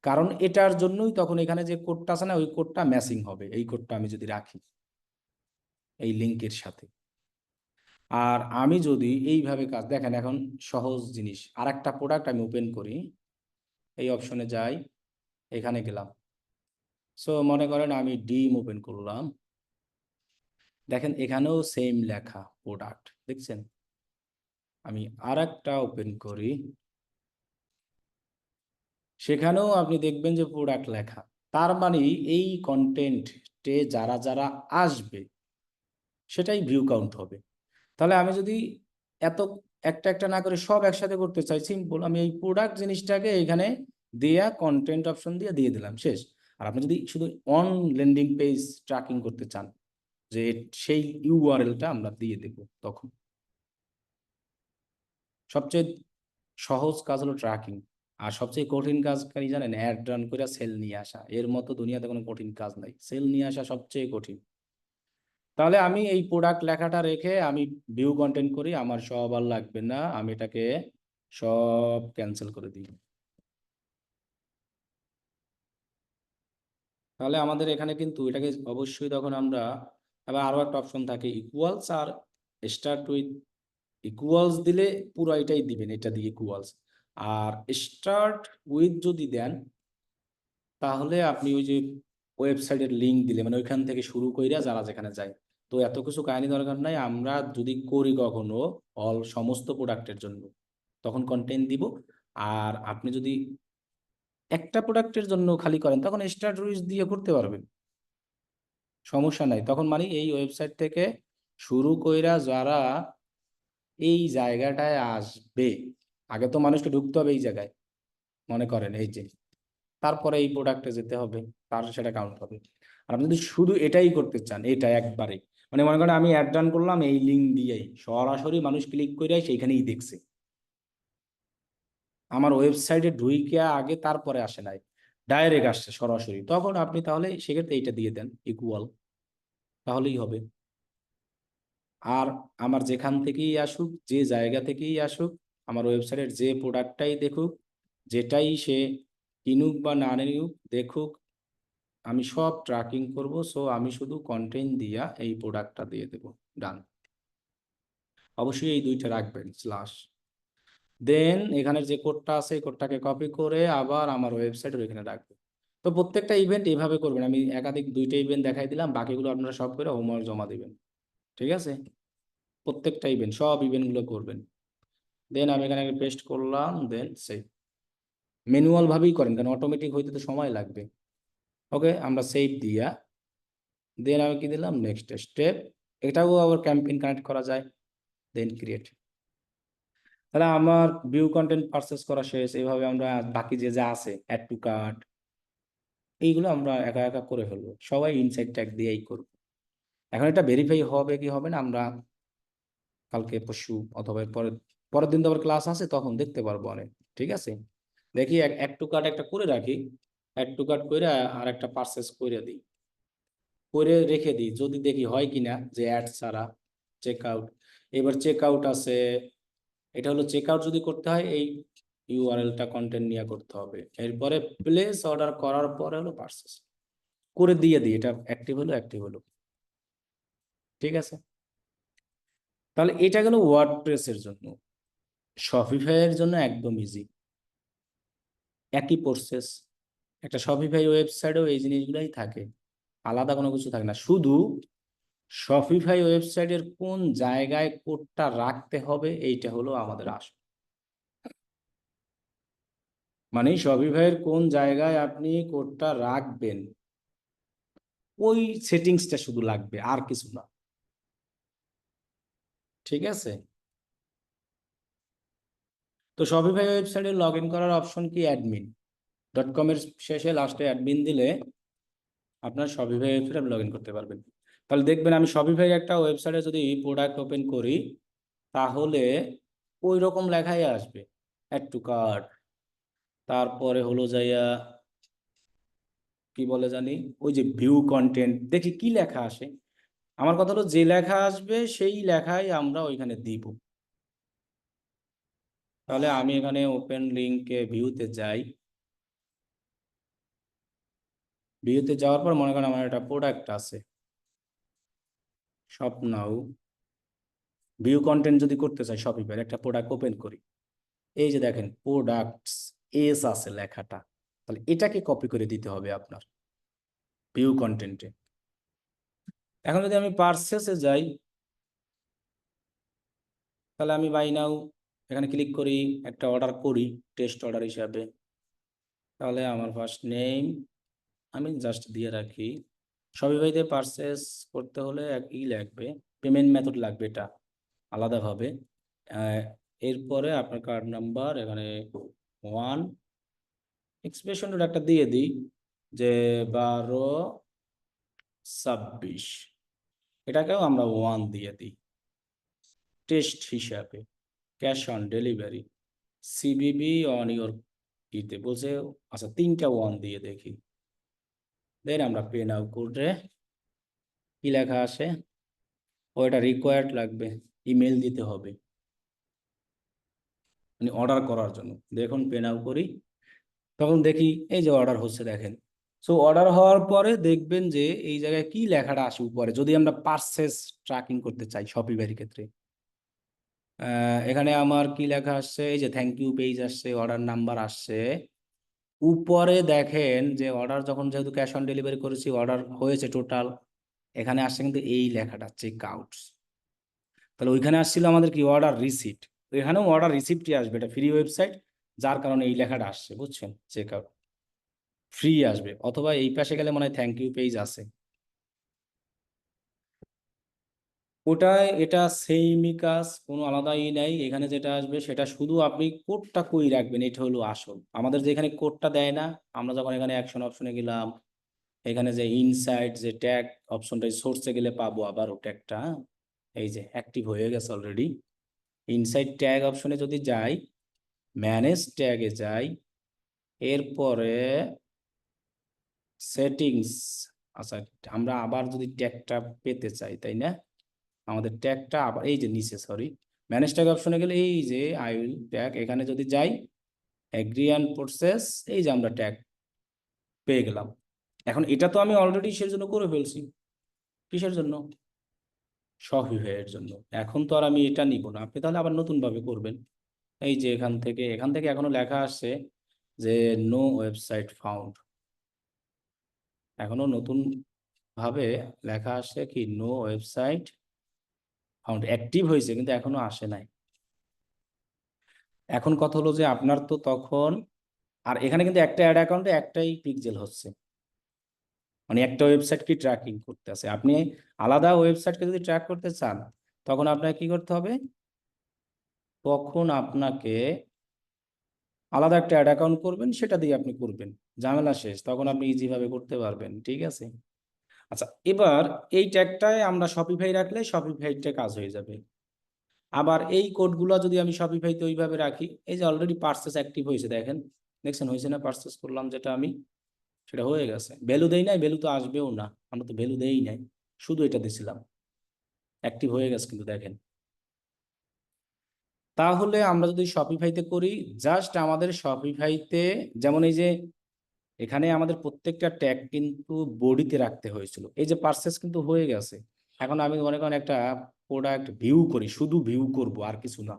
কারণ এটার জন্যই তখন এখানে যে কোডটা আছে না, ওই কোডটা ম্যাচিং হবে। এই কোডটা আমি যদি রাখি এই লিঙ্কের সাথে, আর আমি যদি এইভাবে কাজ দেখেন, এখন সহজ জিনিস। আর একটা প্রোডাক্ট আমি ওপেন করি, এই অপশনে যাই, এখানে গেলাম। সো মনে করেন আমি ডিম ওপেন করলাম, দেখেন এখানেও সেম লেখা প্রোডাক্ট, দেখছেন। আমি আর একটা ওপেন করি, সেখানেও আপনি দেখবেন যে প্রোডাক্ট লেখা। তার মানে এই কন্টেন্টে যারা যারা আসবে, সেটাই ভিউ কাউন্ট হবে। তাহলে আমি যদি এত একটা একটা না করে সব একসাথে করতে চাই, সিম্পল আমি এই প্রোডাক্ট জিনিসটাকে এখানে দেয়া কন্টেন্ট অপশন দিয়ে দিলাম, শেষ। আর আপনি যদি শুধু অন ল্যান্ডিং পেজ ট্র্যাকিং করতে চান, যে সেই ইউআরএলটা আমরা দিয়ে দেব, তখন সবচেয়ে সহজ কাজ হলো ট্র্যাকিং। আর সবচেয়ে কঠিন কাজ কি জানেন? অ্যাড রান করে সেল নিয়ে আসা। এর মতো দুনিয়াতে কোনো কঠিন কাজ নাই, সেল নিয়ে আসা সবচেয়ে কঠিন। তাহলে আমি এই প্রোডাক্ট লেখাটা রেখে আমি ভিউ কন্টেন্ট করি, আমার সব আর লাগবে না, আমি এটাকে সব ক্যান্সেল করে দিই। তাহলে আমাদের এখানে কিন্তু এটাকে অবশ্যই তখন আমরা, আবার আরো একটা অপশন থাকে ইকুয়ালস আর স্টার্ট উইথ। ইকুয়ালস দিলে পুরো এটাই দিবেন, এটা দিয়ে ইকুয়ালস। আর স্টার্ট উইথ যদি দেন, তাহলে আপনি ওই যে ওয়েবসাইটের লিঙ্ক দিলে, মানে ওইখান থেকে শুরু কইরা যারা যেখানে যায়। তো এত কিছু কাহিনী দরকার নাই, আমরা যদি করি কখনো সমস্ত প্রোডাক্টের জন্য, তখন কন্টেন্ট দিব। আর আপনি যদি একটা প্রোডাক্টের জন্য খালি করেন, তখন স্টার্ট উইথ দিয়ে করতে পারবেন, সমস্যা নাই। তখন মানে এই ওয়েবসাইট থেকে শুরু কইরা যারা এই জায়গাটায় আসবে, আগে তো মানুষকে ঢুকতে হবে এই জায়গায়, মনে করেন এই যে, তারপরে এই প্রোডাক্টে যেতে হবে, তার সেটা কাউন্ট হবে। আর আপনি যদি শুধু এটাই করতে চান, এটা একবারে, মানে মনে করেন আমি অ্যাড রান করলাম এই লিঙ্ক দিয়েই, সরাসরি মানুষ ক্লিক করে সেইখানেই দেখছে, আমার ওয়েবসাইটে ঢুইকে আগে তারপরে আসে নাই, ডাইরেক্ট আসছে সরাসরি, তখন আপনি তাহলে সেক্ষেত্রে এইটা দিয়ে দেন ইকুয়াল, তাহলেই হবে। আর আমার যেখান থেকেই আসুক, যে জায়গা থেকেই আসুক, আমার ওয়েবসাইটের যে প্রোডাক্টটাই দেখুক, যেটাই সে কিনুক বা না নিনুক দেখুক, আমি সব ট্র্যাকিং করব। সো আমি শুধু কন্টেন্ট দিয়া এই প্রোডাক্টটা দিয়ে দেবো, ডান। অবশ্যই এই দুইটা রাখবেন স্ল্যাশ। দেন এখানের যে কোডটা আছে এই কোডটাকে কপি করে আবার আমার ওয়েবসাইটের এখানে রাখবো। তো প্রত্যেকটা ইভেন্ট এভাবে করবেন, আমি একাধিক দুইটা ইভেন্ট দেখাই দিলাম, বাকিগুলো আপনারা সব করে হোমওয়ার্ক জমা দিবেন, ঠিক আছে? প্রত্যেকটা ইভেন্ট, সব ইভেন্টগুলো করবেন। দেন আমি এখানে পেস্ট করলাম, দেন সেভ। ম্যানুয়াল ভাবেই করেন, কারণ অটোমেটিক হইতে তো সময় লাগবে। ওকে, আমরা সেভ দিয়া দেন আমি কি দিলাম, নেক্সট স্টেপ। এটাও আবার ক্যাম্পেইন কানেক্ট করা যায়, দেন ক্রিয়েট। তাহলে আমার ভিউ কন্টেন্ট পারচেস করা শেষ। এইভাবে আমরা বাকি যে যা আছে অ্যাড টু কার্ট, এইগুলো আমরা একা একা করে ফেলবো, সবাই ইনসাইড ট্যাগ দিয়েই করবো। এখন এটা ভেরিফাই হবে কি হবে না, আমরা কালকে পরশু অথবা পরের পরের দিন তো আবার ক্লাস আছে, তখন দেখতে পারবো অনেক। ঠিক আছে, দেখি অ্যাড টু কার্ট একটা করে রাখি, অ্যাড টু কার্ট করে আর একটা পারচেস করে দিই, করে রেখে দিই, যদি দেখি হয় কিনা যে অ্যাড ছাড়া চেক আউট। এবার চেক আউট আছে, এটা হলো চেক আউট যদি করতে হয় এই ইউআরএলটা কন্টেন্ট নিয়ে করতে হবে। এরপরে প্লেস অর্ডার করার পরে হলো পারচেস করে দিয়ে দিই, এটা অ্যাক্টিভ হলো, অ্যাক্টিভ হলো। ঠিক আছে, তাহলে এটা গেল ওয়ার্ডপ্রেসের জন্য। শপিফাইয়ের জন্য একদম ইজি, একই প্রসেস। একটা শপিফাই ওয়েবসাইটেও এই জিনিসগুলাই থাকে, আলাদা কোনো কিছু থাকে না। শুধু শপিফাই ওয়েবসাইটের কোন জায়গায় কোডটা রাখতে হবে এইটা হলো আমাদের আসল, মানে শপিফাইয়ের কোন জায়গায় আপনি কোডটা রাখবেন, ওই সেটিংসটা শুধু লাগবে, আর কিছু না। ঠিক আছে, তো শপিফাই ওয়েবসাইটে লগ ইন করার অপশন কি, অ্যাডমিন ডট কম এর শেষে লাস্টে অ্যাডমিন দিলে আপনার শপিফাই ওয়েবসাইটে লগ ইন করতে পারবেন। তাহলে দেখবেন আমি শপিফাই একটা ওয়েবসাইটে যদি প্রোডাক্ট ওপেন করি, তাহলে ওই রকম লেখাই আসবে, অ্যাড টু কার্ট, তারপরে হলো যাইয়া কি বলে জানি, ওই যে ভিউ কন্টেন্ট, দেখি কি লেখা আসে। আমার কথা হলো যে লেখা আসবে সেই লেখাই আমরা ওইখানে দিব। তাহলে আমি এখানে ওপেন লিঙ্কে ভিউতে যাই, ভিউতে যাওয়ার পর মনে করেন আমার একটা প্রোডাক্ট আছে, শপ নাও, ভিউ কন্টেন্ট যদি করতে চাই শপিফাই একটা প্রোডাক্ট ওপেন করি, এই যে দেখেন প্রোডাক্টস এস আছে লেখাটা, তাহলে এটাকে কপি করে দিতে হবে আপনার ভিউ কন্টেন্টে। এখন যদি আমি পার্সেসে যাই, তাহলে আমি বাই নাও এখানে ক্লিক করি, একটা অর্ডার করি টেস্ট অর্ডার হিসাবে। তাহলে আমার ফার্স্ট নেম আমি জাস্ট দিয়ে রাখি। শপিফাইতে পারচেস করতে হলে একই লাগবে, পেমেন্ট মেথড লাগবে এটা আলাদাভাবে। এরপরে আপনার কার্ড নাম্বার এখানে 1 এক্সপ্রেশন একটা দিয়ে দিই যে 12-26, এটাকেও আমরা 1 দিয়ে দিই টেস্ট হিসাবে। Cash on delivery CVV on your ইতে বলছে, আচ্ছা 3টা 1 দিয়ে দেখি। দেন আমরা পে নাও করে কি লেখা আসে, ওইটা রিকোয়ার্ড লাগবে, ইমেল দিতে হবে মানে অর্ডার করার জন্য। দেখুন পে নাও করি, তখন দেখি এই যে অর্ডার হচ্ছে দেখেন। সো অর্ডার হওয়ার পরে দেখবেন যে এই জায়গায় কি লেখাটা আসে উপরে, যদি আমরা পারচেজ ট্র্যাকিং করতে চাই শপিফাইয়ের ক্ষেত্রে। এখানে আমার কি লেখা আসছে, এই যে থ্যাংক ইউ পেজ আসছে, অর্ডার নাম্বার আসছে। উপরে দেখেন যে অর্ডার যখন যেহেতু ক্যাশ অন ডেলিভারি করেছি, অর্ডার হয়েছে টোটাল, এখানে আসছে কিন্তু এই লেখাটা চেক আউটস। তাহলে ওইখানে আসছিল আমাদের কি অর্ডার রিসিপ্ট, এখানেও অর্ডার রিসিপ্টই আসবে, এটা ফ্রি ওয়েবসাইট, যার কারণে এই লেখাটা আসছে, বুঝছেন, চেক আউট ফ্রি আসবে। অথবা এই পাশে গেলে মনে হয় থ্যাংক ইউ পেজ আছে, ওটায় এটা সেইমই কাজ, কোনো আলাদাই নাই। এখানে যেটা আসবে সেটা শুধু আপনি কোডটা কই রাখবেন, এটা হলো আসল। আমাদের যে এখানে কোডটা দেয় না, আমরা যখন এখানে অ্যাকশন অপশনে গেলাম, এখানে যে ইনসাইট যে ট্যাগ অপশনটা সোর্সে গেলে পাবো আবার ও ট্যাগটা, এই যে অ্যাক্টিভ হয়ে গেছে অলরেডি। ইনসাইট ট্যাগ অপশনে যদি যাই, ম্যানেজ ট্যাগে যাই, এরপরে সেটিংস, আচ্ছা আমরা আবার যদি ট্যাগটা পেতে চাই, তাই না, আমাদের ট্যাগটা আবার এই যে নিচে, সরি, ম্যানেজ ট্যাগ অপশনে গেলে এই যে আই উইল ট্যাগ, এখানে যদি যাই এগ্রি অ্যান্ড প্রসেস, এই যে আমরা ট্যাগ পেয়ে গেলাম। এখন এটা তো আমি অলরেডি সের জন্য করে ফেলছি, কিসের জন্য, শপিফাইয়ের জন্য। এখন তো আর আমি এটা নিব না, আপনি তাহলে আবার নতুন ভাবে করবেন। এই যে এখান থেকে এখনো লেখা আসছে যে নো ওয়েবসাইট ফাউন্ড, এখনো নতুন ভাবে লেখা আসছে কি নো ওয়েবসাইট ফাউন্ড, অ্যাক্টিভ হয়েছে কিন্তু এখনো আসে নাই। এখন কথা হলো যে আপনার তো তখন, আর এখানে কিন্তু একটা অ্যাড অ্যাকাউন্টে একটাই পিক্সেল হচ্ছে, মানে একটা ওয়েবসাইট কি ট্র্যাকিং করতে আছে। আপনি আলাদা ওয়েবসাইটকে যদি ট্র্যাক করতে চান, তখন আপনাকে কি করতে হবে, তখন আপনাকে আলাদা একটা অ্যাড অ্যাকাউন্ট করবেন, সেটা দিয়ে আপনি করবেন, ঝামেলা শেষ, তখন আপনি ইজিভাবে করতে পারবেন, ঠিক আছে। আচ্ছা এবার এই ট্যাগটায় আমরা শপিফাই রাখলে শপিফাইটা কাজ হয়ে যাবে। আবার এই কোডগুলো যদি আমি শপিফাইতে ওইভাবে রাখি, এই যে অলরেডি পার্সেস অ্যাক্টিভ হয়েছে, দেখেন, দেখছেন হয়েছে না, পার্সেস করলাম যেটা আমি, সেটা হয়ে গেছে। ভ্যালু দেই নাই, ভ্যালু তো আসবেও না, আমরা তো ভ্যালু দেই নাই, শুধু এটা দিছিলাম, অ্যাক্টিভ হয়ে গেছে কিন্তু দেখেন। তাহলে আমরা যদি শপিফাইতে করি, জাস্ট আমাদের শপিফাইতে, যেমন এই যে এখানে আমাদের প্রত্যেকটা ট্যাগ কিন্তু বডিতে রাখতে হয়েছিল, এই যে পার্সেস কিন্তু হয়ে গেছে। এখন আমি মনে করেন একটা প্রোডাক্ট ভিউ করি, শুধু ভিউ করব আর কিছু না,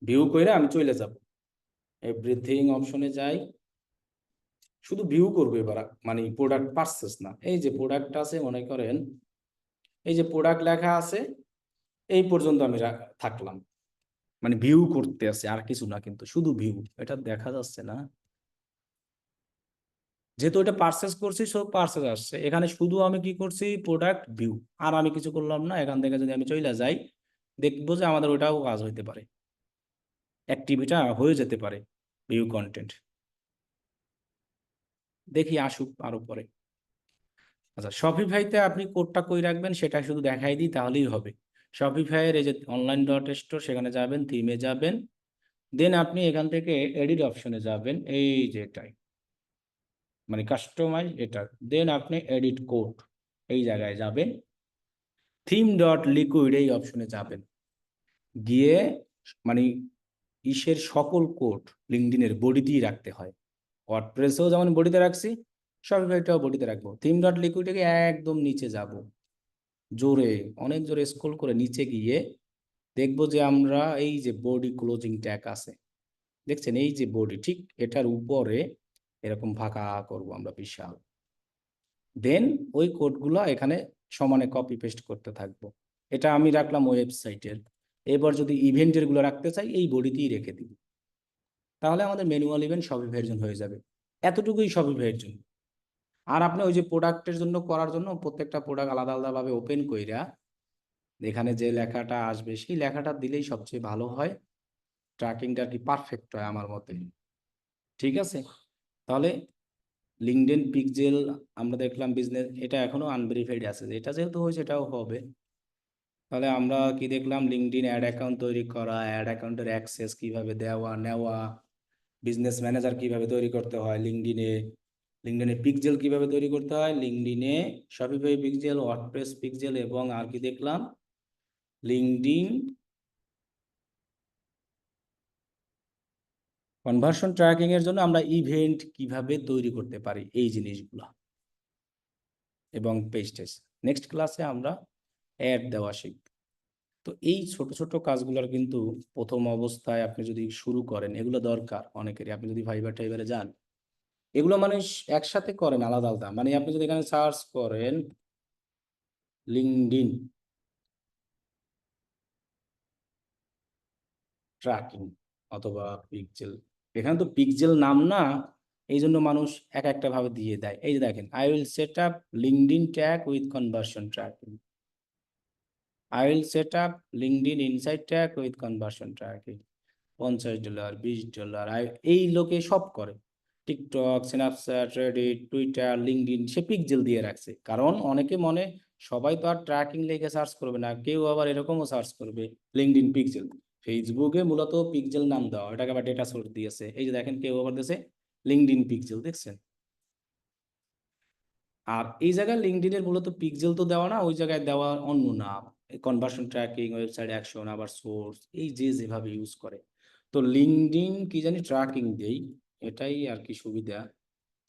ভিউ করে আমি চলে যাব, এভরিথিং অপশনে যাই, শুধু ভিউ করবো এবার, মানে প্রোডাক্ট পারচেস না। এই যে প্রোডাক্ট আছে মনে করেন, এই যে প্রোডাক্ট লেখা আছে, এই পর্যন্ত আমি থাকলাম, মানে ভিউ করতে আছে আর কিছু না, কিন্তু শুধু ভিউ, এটা দেখা যাচ্ছে না, যেহেতু এটা পারচেস করছি সব পারচেস আসছে, এখানে শুধু আমি কি করছি প্রোডাক্ট ভিউ, আর আমি কিছু করলাম না। এখান থেকে যদি আমি চলে যাই, দেখবো যে আমাদের ওটাও কাজ হইতে পারে, অ্যাক্টিভিটা হয়ে যেতে পারে, ভিউ কন্টেন্ট। দেখি আসুক আরো পরে। আচ্ছা শপিফাইতে আপনি কোডটা কই রাখবেন সেটা শুধু দেখাই দিই, তাহলেই হবে। শপিফাইয়ের এই যে অনলাইন ডট স্টোর, সেখানে যাবেন, থিমে যাবেন, দেন আপনি এখান থেকে এডিট অপশনে যাবেন, এই যে এটাই, মানে কাস্টমাইজ এটা, দেন আপনি এডিট কোড, এই জায়গায় যাবেন, থিম ডট লিকুইড এই অপশনে যাবেন, গিয়ে মানে ইসের সকল কোড লিঙ্কডইনের বডিতেই রাখতে হয়। ওয়ার্ডপ্রেসেও যেমন বডিতে রাখছি, শপিফাইটাও বডিতে রাখবো। থিম ডট লিকুইডে একদম নিচে যাব, জোরে, অনেক জোরে স্ক্রল করে নিচে গিয়ে দেখবো যে আমরা এই যে বডি ক্লোজিং ট্যাগ আছে, দেখছেন, এই যে বডি, ঠিক এটার উপরে এরকম ফাঁকা করব আমরা বিশাল, দেন ওই কোডগুলো এখানে সমানে কপি পেস্ট করতে থাকবো। এটা আমি রাখলাম ওয়েবসাইটের, এবার যদি ইভেন্টের গুলো রাখতে চাই এই বডিতেই রেখে দিই, তাহলে আমাদের ম্যানুয়াল ইভেন্ট শপিফাইয়ের জন্য হয়ে যাবে। এতটুকুই শপিফাইয়ের জন্য। আর আপনি ওই যে প্রোডাক্টের জন্য করার জন্য প্রত্যেকটা প্রোডাক্ট আলাদা আলাদা ভাবে ওপেন কইরা, এখানে যে লেখাটা আসবে সেই লেখাটা দিলেই সবচেয়ে ভালো হয়, ট্র্যাকিংটা আর কি পারফেক্ট হয় আমার মতে। ঠিক আছে, তাহলে লিঙ্কডইন পিক্সেল আমরা দেখলাম বিজনেস, এটা এখনো আনভেরিফাইড আছে, এটা যেহেতু হয়েছে এটাও হবে। তাহলে আমরা কি দেখলাম, লিঙ্কডইন অ্যাড অ্যাকাউন্ট তৈরি করা, অ্যাড অ্যাকাউন্টের অ্যাক্সেস কিভাবে দেওয়া নেওয়া, বিজনেস ম্যানেজার কিভাবে তৈরি করতে হয় লিঙ্কডইনে, লিঙ্কডইনে পিক্সেল কিভাবে তৈরি করতে হয় লিঙ্কডইনে, শপিফাই পিক্সেল, ওয়ার্ডপ্রেস পিক্সেল, এবং আর কি দেখলাম, লিঙ্কডইন কনভার্সন ট্র্যাকিং এর জন্য আমরা ইভেন্ট কিভাবে তৈরি করতে পারি, এই জিনিসগুলো এবং পেজ টেস্ট। নেক্সট ক্লাসে আমরা অ্যাড দেওয়া শিখব। তো এই ছোট ছোট কাজগুলোর কিন্তু প্রথম অবস্থায় আপনি যদি শুরু করেন, এগুলো দরকার অনেকেরই। আপনি যদি ফাইবার টাইবারে যান, এগুলো মানে একসাথে করেন আলাদা আলাদা, মানে আপনি যদি এখানে সার্চ করেন লিঙ্কডইন ট্র্যাকিং অথবা পিক্সেল, এখানে তো পিক্সেল নাম না, এই জন্য মানুষ এক একটা ভাবে দিয়ে দেয়। এই যে দেখেন, I will set up LinkedIn tag with conversion tracking, I will set up LinkedIn insight tag with conversion tracking, $50, $20, এই লোকে সব করে। TikTok, Snapchat, Reddit, Twitter, LinkedIn সে পিক্সেল দিয়ে রাখছে, কারণ অনেকে মনে, সবাই তো আর ট্র্যাকিং লিখে সার্চ করবে না, কেউ আবার এরকমও সার্চ করবে লিঙ্কডইন পিক্সেল। ফেসবুকে মূলত পিক্সেল নাম দেওয়া, এটাকে আবার ডেটা সোর্স দিয়েছে। এই যে দেখেন, কেউ আবার দিয়েছে লিঙ্কডইন পিক্সেল, দেখছেন? আর এই জায়গায় লিঙ্কডইনের মূলত পিক্সেল তো দেওয়া না, ওই জায়গায় দেওয়া অন্য নাম, কনভার্সন ট্র্যাকিং, ওয়েবসাইট অ্যাকশন, আবার সোর্স, এই যে যেভাবে ইউজ করে। তো লিঙ্কডইন কি জানি ট্র্যাকিং দেই, এটাই আর কি সুবিধা।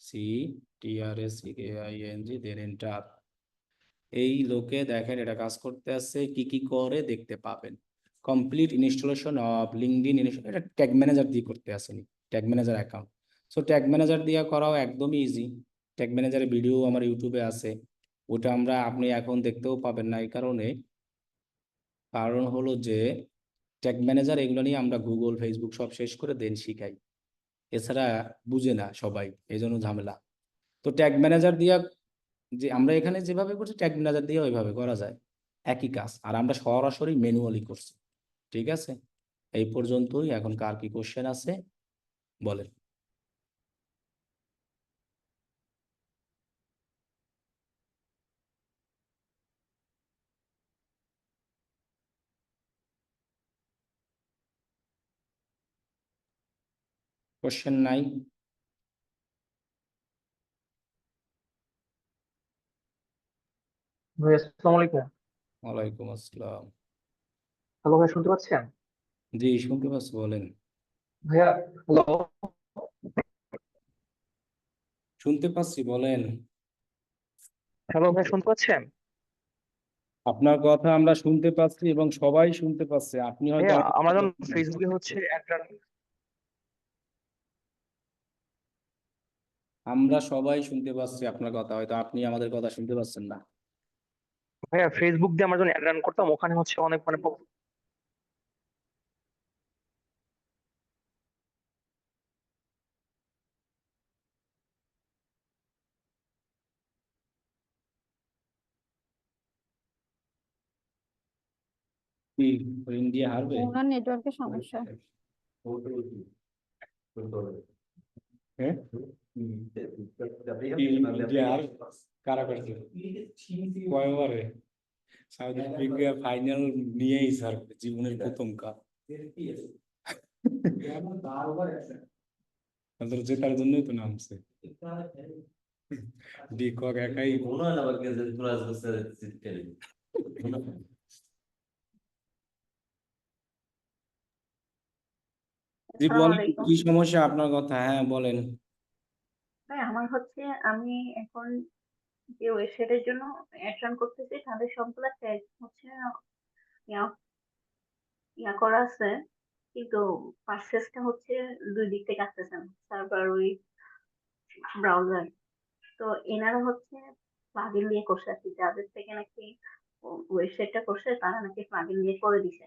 CTRSCAING then enter. এই লোকে দেখেন এটা কাজ করতে আসছে, কি কি করে দেখতে পাবেন। কমপ্লিট ইনস্টলেশন অফ লিঙ্কডইন, এটা ট্যাগ ম্যানেজার দিয়ে করতে আসেনি, tag manager account. So tag manager দিয়ে করাও একদমই ইজি। ট্যাগ ম্যানেজারের ভিডিও আমার ইউটিউবে আছে, ওটা আপনি এখন দেখতেও পাবেন না। এই কারণে, কারণ হলো যে ট্যাগ ম্যানেজার এগুলো নিয়ে আমরা গুগল ফেসবুক সব শেষ করে দেন শিখাই, এছাড়া বুঝে না সবাই, এই জন্য ঝামেলা। তো ট্যাগ ম্যানেজার দিয়া, যে আমরা এখানে যেভাবে করছি ট্যাগ ম্যানেজার দিয়ে ওইভাবে করা যায়, একই কাজ। আর আমরা সরাসরি ম্যানুয়ালি করছি। ঠিক আছে, এই পর্যন্তই। এখন কার কি কোশ্চেন আছে বলেন। কোশ্চেন নাই? ভাই আসসালামু আলাইকুম। ওয়ালাইকুম আসসালাম। হ্যালো ভাই, শুনতে পাচ্ছেন? জি শুনতে পাচ্ছি, বলেন। ভাইয়া, হ্যালো। শুনতে পাচ্ছি, বলেন। হ্যালো ভাই, শুনতে পাচ্ছেন? আপনার কথা আমরা শুনতে পাচ্ছি এবং সবাই শুনতে পাচ্ছে, আপনি হয়তো ভাইয়া, আমাদের আমরা কথা যখন শুনতে পাচ্ছেন ফেসবুকে না। হচ্ছে একটা, আমরা সবাই শুনতে পাচ্ছি আপনার কথা, হয়তো আপনি আমাদের কথা শুনতে পাচ্ছেন না। ভাইয়া ফেসবুক দিয়ে আমরা যখন অ্যাড রান করতাম, ওখানে হচ্ছে অনেক মানে কি ইন্ডিয়া হারবে? ওনার নেটওয়ার্কের সমস্যা। হ্যাঁ, ইন্ডিয়া আর কারা করছে কয় ওভারে? সাউথ আফ্রিকা ফাইনাল নিয়েই স্যার জীবনের প্রথম কাপ, তাদের জেতার জন্যই তো নামছে। ডিকক একাই জি আসসালামু বলেন, আলাইকুম। কি সমস্যা আপনার কথা, হ্যাঁ বলেন। ভাই আমার হচ্ছে, আমি এখন যে ওয়েবসাইটের জন্য অ্যাড রান করতেছি, তাদের সবগুলা ট্যাগ হচ্ছে ইয়া ইয়া করা আছে, কিন্তু পারসেসটা হচ্ছে দুই দিক থেকে আসতেছে না, সার্ভার ওই ব্রাউজার। তো এনারা হচ্ছে প্লাগইন দিয়ে করছে আর কি, যাদের থেকে নাকি ওয়েবসাইটটা করছে তারা নাকি প্লাগইন দিয়ে করে দিছে।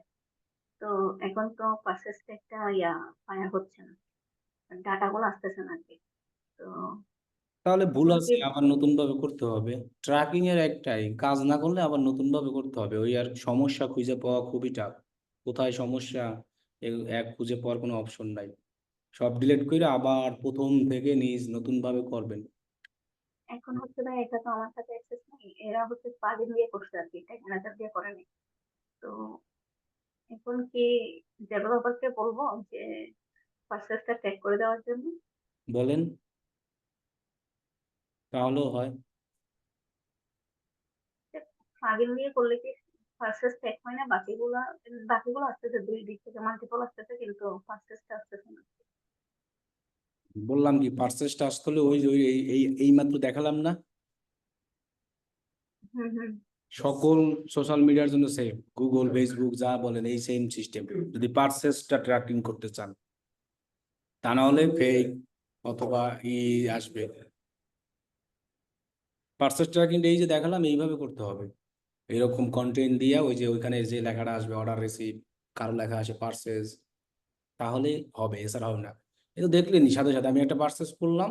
তো এখন তো পারসেসটা একটা ফায়ার হচ্ছে না, ডাটা গুলো আসতেছে না আর কি। তো তাহলে ভুল এখন আছে, কি আবার নতুন ভাবে করতে হবে। ট্র্যাকিং এর একটাই কাজ না করলে আবার নতুন ভাবে করতে হবে, ওই আর সমস্যা খুঁজে পাওয়া খুবই টাফ। কোথায় সমস্যা এক খুঁজে পাওয়ার কোনো অপশন নাই। সব ডিলিট করে আবার প্রথম থেকে নতুন ভাবে করবেন। এখন হচ্ছে ভাই, এটা তো আমার কাছে অ্যাক্সেস নেই, এরা হচ্ছে প্লাগইন দিয়ে করছে আর কি, ট্যাগ ম্যানেজার দিয়ে করেনি। তো এখন কি ডেভেলপারকে বলবো যে প্রসেসটা ট্যাগ করে দেওয়ার জন্য? বলেন, তাহলেও হয়। প্লাগইন দিয়ে করলে কি প্রসেস ট্যাগ হয় না? বাকিগুলো আসতেছে, দুই দিক থেকে মাল্টিপল আসতেছে, কিন্তু প্রসেসটা আসতেছে না। বললাম কি, পার্সেসটা আসলে ওই ওই এই মাত্র দেখালাম না, হুম হুম। সকল সোশ্যাল মিডিয়ার জন্য সেম, গুগল ফেসবুক যা বলেন এই সেম সিস্টেম, যদি পার্সেসটা ট্র্যাকিং করতে চান। তা না হলে ফেক অথবা আসবে। পার্সেস ট্র্যাকিং এই যে দেখালাম এইভাবে করতে হবে, এরকম কন্টেন্ট দিয়ে ওই যে ওইখানে যে লেখাটা আসবে অর্ডার রিসিভ, কারো লেখা আসে পার্সেস, তাহলে হবে, এছাড়া হবে না। এই তো দেখলেনি, সাথে সাথে আমি একটা পার্সেস করলাম,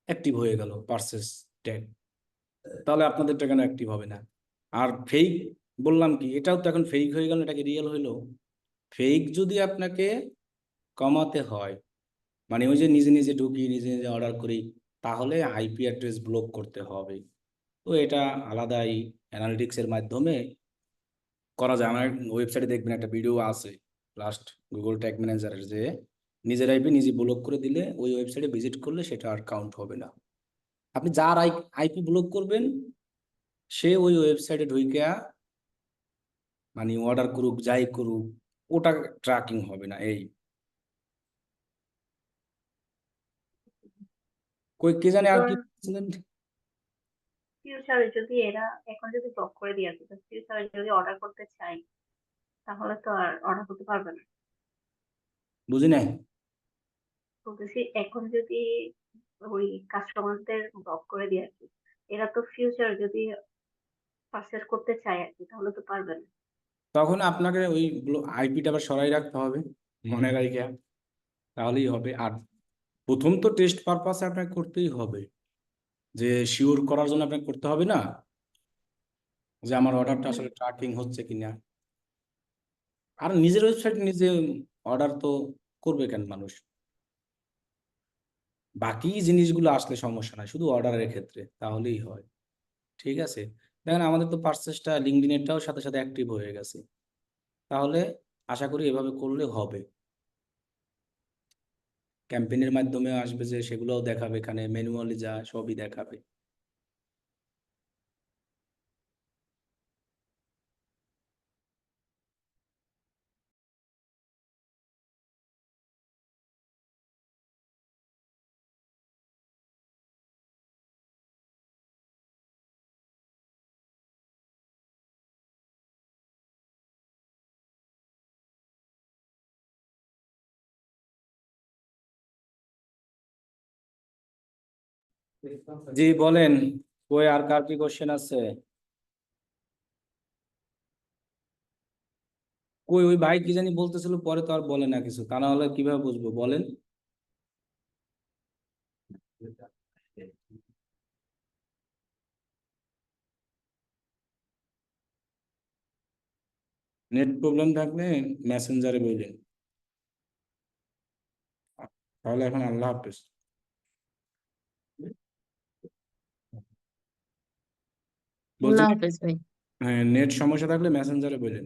অ্যাক্টিভ হয়ে গেল পার্সেস ট্যাগ। তাহলে আপনাদেরটা কেন অ্যাক্টিভ হবে না? আর ফেক বললাম কি, এটাও তো এখন ফেক হয়ে গেল, এটাকে রিয়েল হইলো। ফেক যদি আপনাকে কমাতে হয়, মানে ওই যে নিজে নিজে ঢুকি নিজে নিজে অর্ডার করি, তাহলে আইপি অ্যাড্রেস ব্লক করতে হবে। তো এটা আলাদাই অ্যানালিটিক্স এর মাধ্যমে করা যায়। আমার ওয়েবসাইটে দেখবেন একটা ভিডিও আছে লাস্ট, গুগল ট্যাগ ম্যানেজারের, যে নিজের আইপি নিজে ব্লক করে দিলে ওই ওয়েবসাইটে ভিজিট করলে সেটা আর কাউন্ট হবে না। আপনি যার আইপি ব্লক করবেন, সে ওই ওয়েবসাইটে ঢুইকা মানে অর্ডার করুক যাই করুক, ওটা ট্র্যাকিং হবে না। এই কই কে জানে আর কি ধরুন বলছিলেন? ফিউচারে যদি এরা এখন যদি ব্লক করে দিয়ে আসে, ফিউচারে যদি অর্ডার করতে চাই, তাহলে তো আর অর্ডার করতে পারবে না। বুঝি নাই। বলতেছি এখন যদি ওই কাস্টমারদের ব্লক করে দিয়ে আসি, এরা তো ফিউচার যদি পারচেস করতে চায় আর কি, তাহলে তো পারবে না। তখন আপনাকে ওই আইপিটা আবার সরাই রাখতে হবে মনে রাখিয়া, তাহলেই হবে। আর প্রথম তো টেস্ট পারপাসে আপনাকে করতেই হবে, যে শিওর করার জন্য আপনাকে করতে হবে না যে আমার অর্ডারটা হুম। আসলে ট্র্যাকিং হচ্ছে কিনা। আর নিজের ওয়েবসাইট নিজে অর্ডার তো করবে কেন মানুষ? বাকি জিনিসগুলো আসলে সমস্যা নাই, শুধু অর্ডারের ক্ষেত্রে তাহলেই হয়। ঠিক আছে, দেখেন আমাদের তো পার্সেসটা লিঙ্কডইনেরটাও সাথে সাথে অ্যাক্টিভ হয়ে গেছে। তাহলে আশা করি এভাবে করলে হবে। ক্যাম্পেইনের মাধ্যমে আসবে, যে সেগুলোও দেখাবে, এখানে ম্যানুয়ালি যা সবই দেখাবে। জি বলেন, কই আর কার কি কোশ্চেন আছে? কই ওই ভাই কি জানি বলতেছিল, পরে তো আর বলে না কিছু, তা না হলে কিভাবে বুঝবো বলেন। নেট প্রবলেম থাকলে মেসেঞ্জারে বললেন। তাহলে এখন আল্লাহ হাফেজ। বলছি আল্লাহ যে, হাফেজ ভাই। হ্যাঁ নেট সমস্যা থাকলে মেসেঞ্জারে বললেন।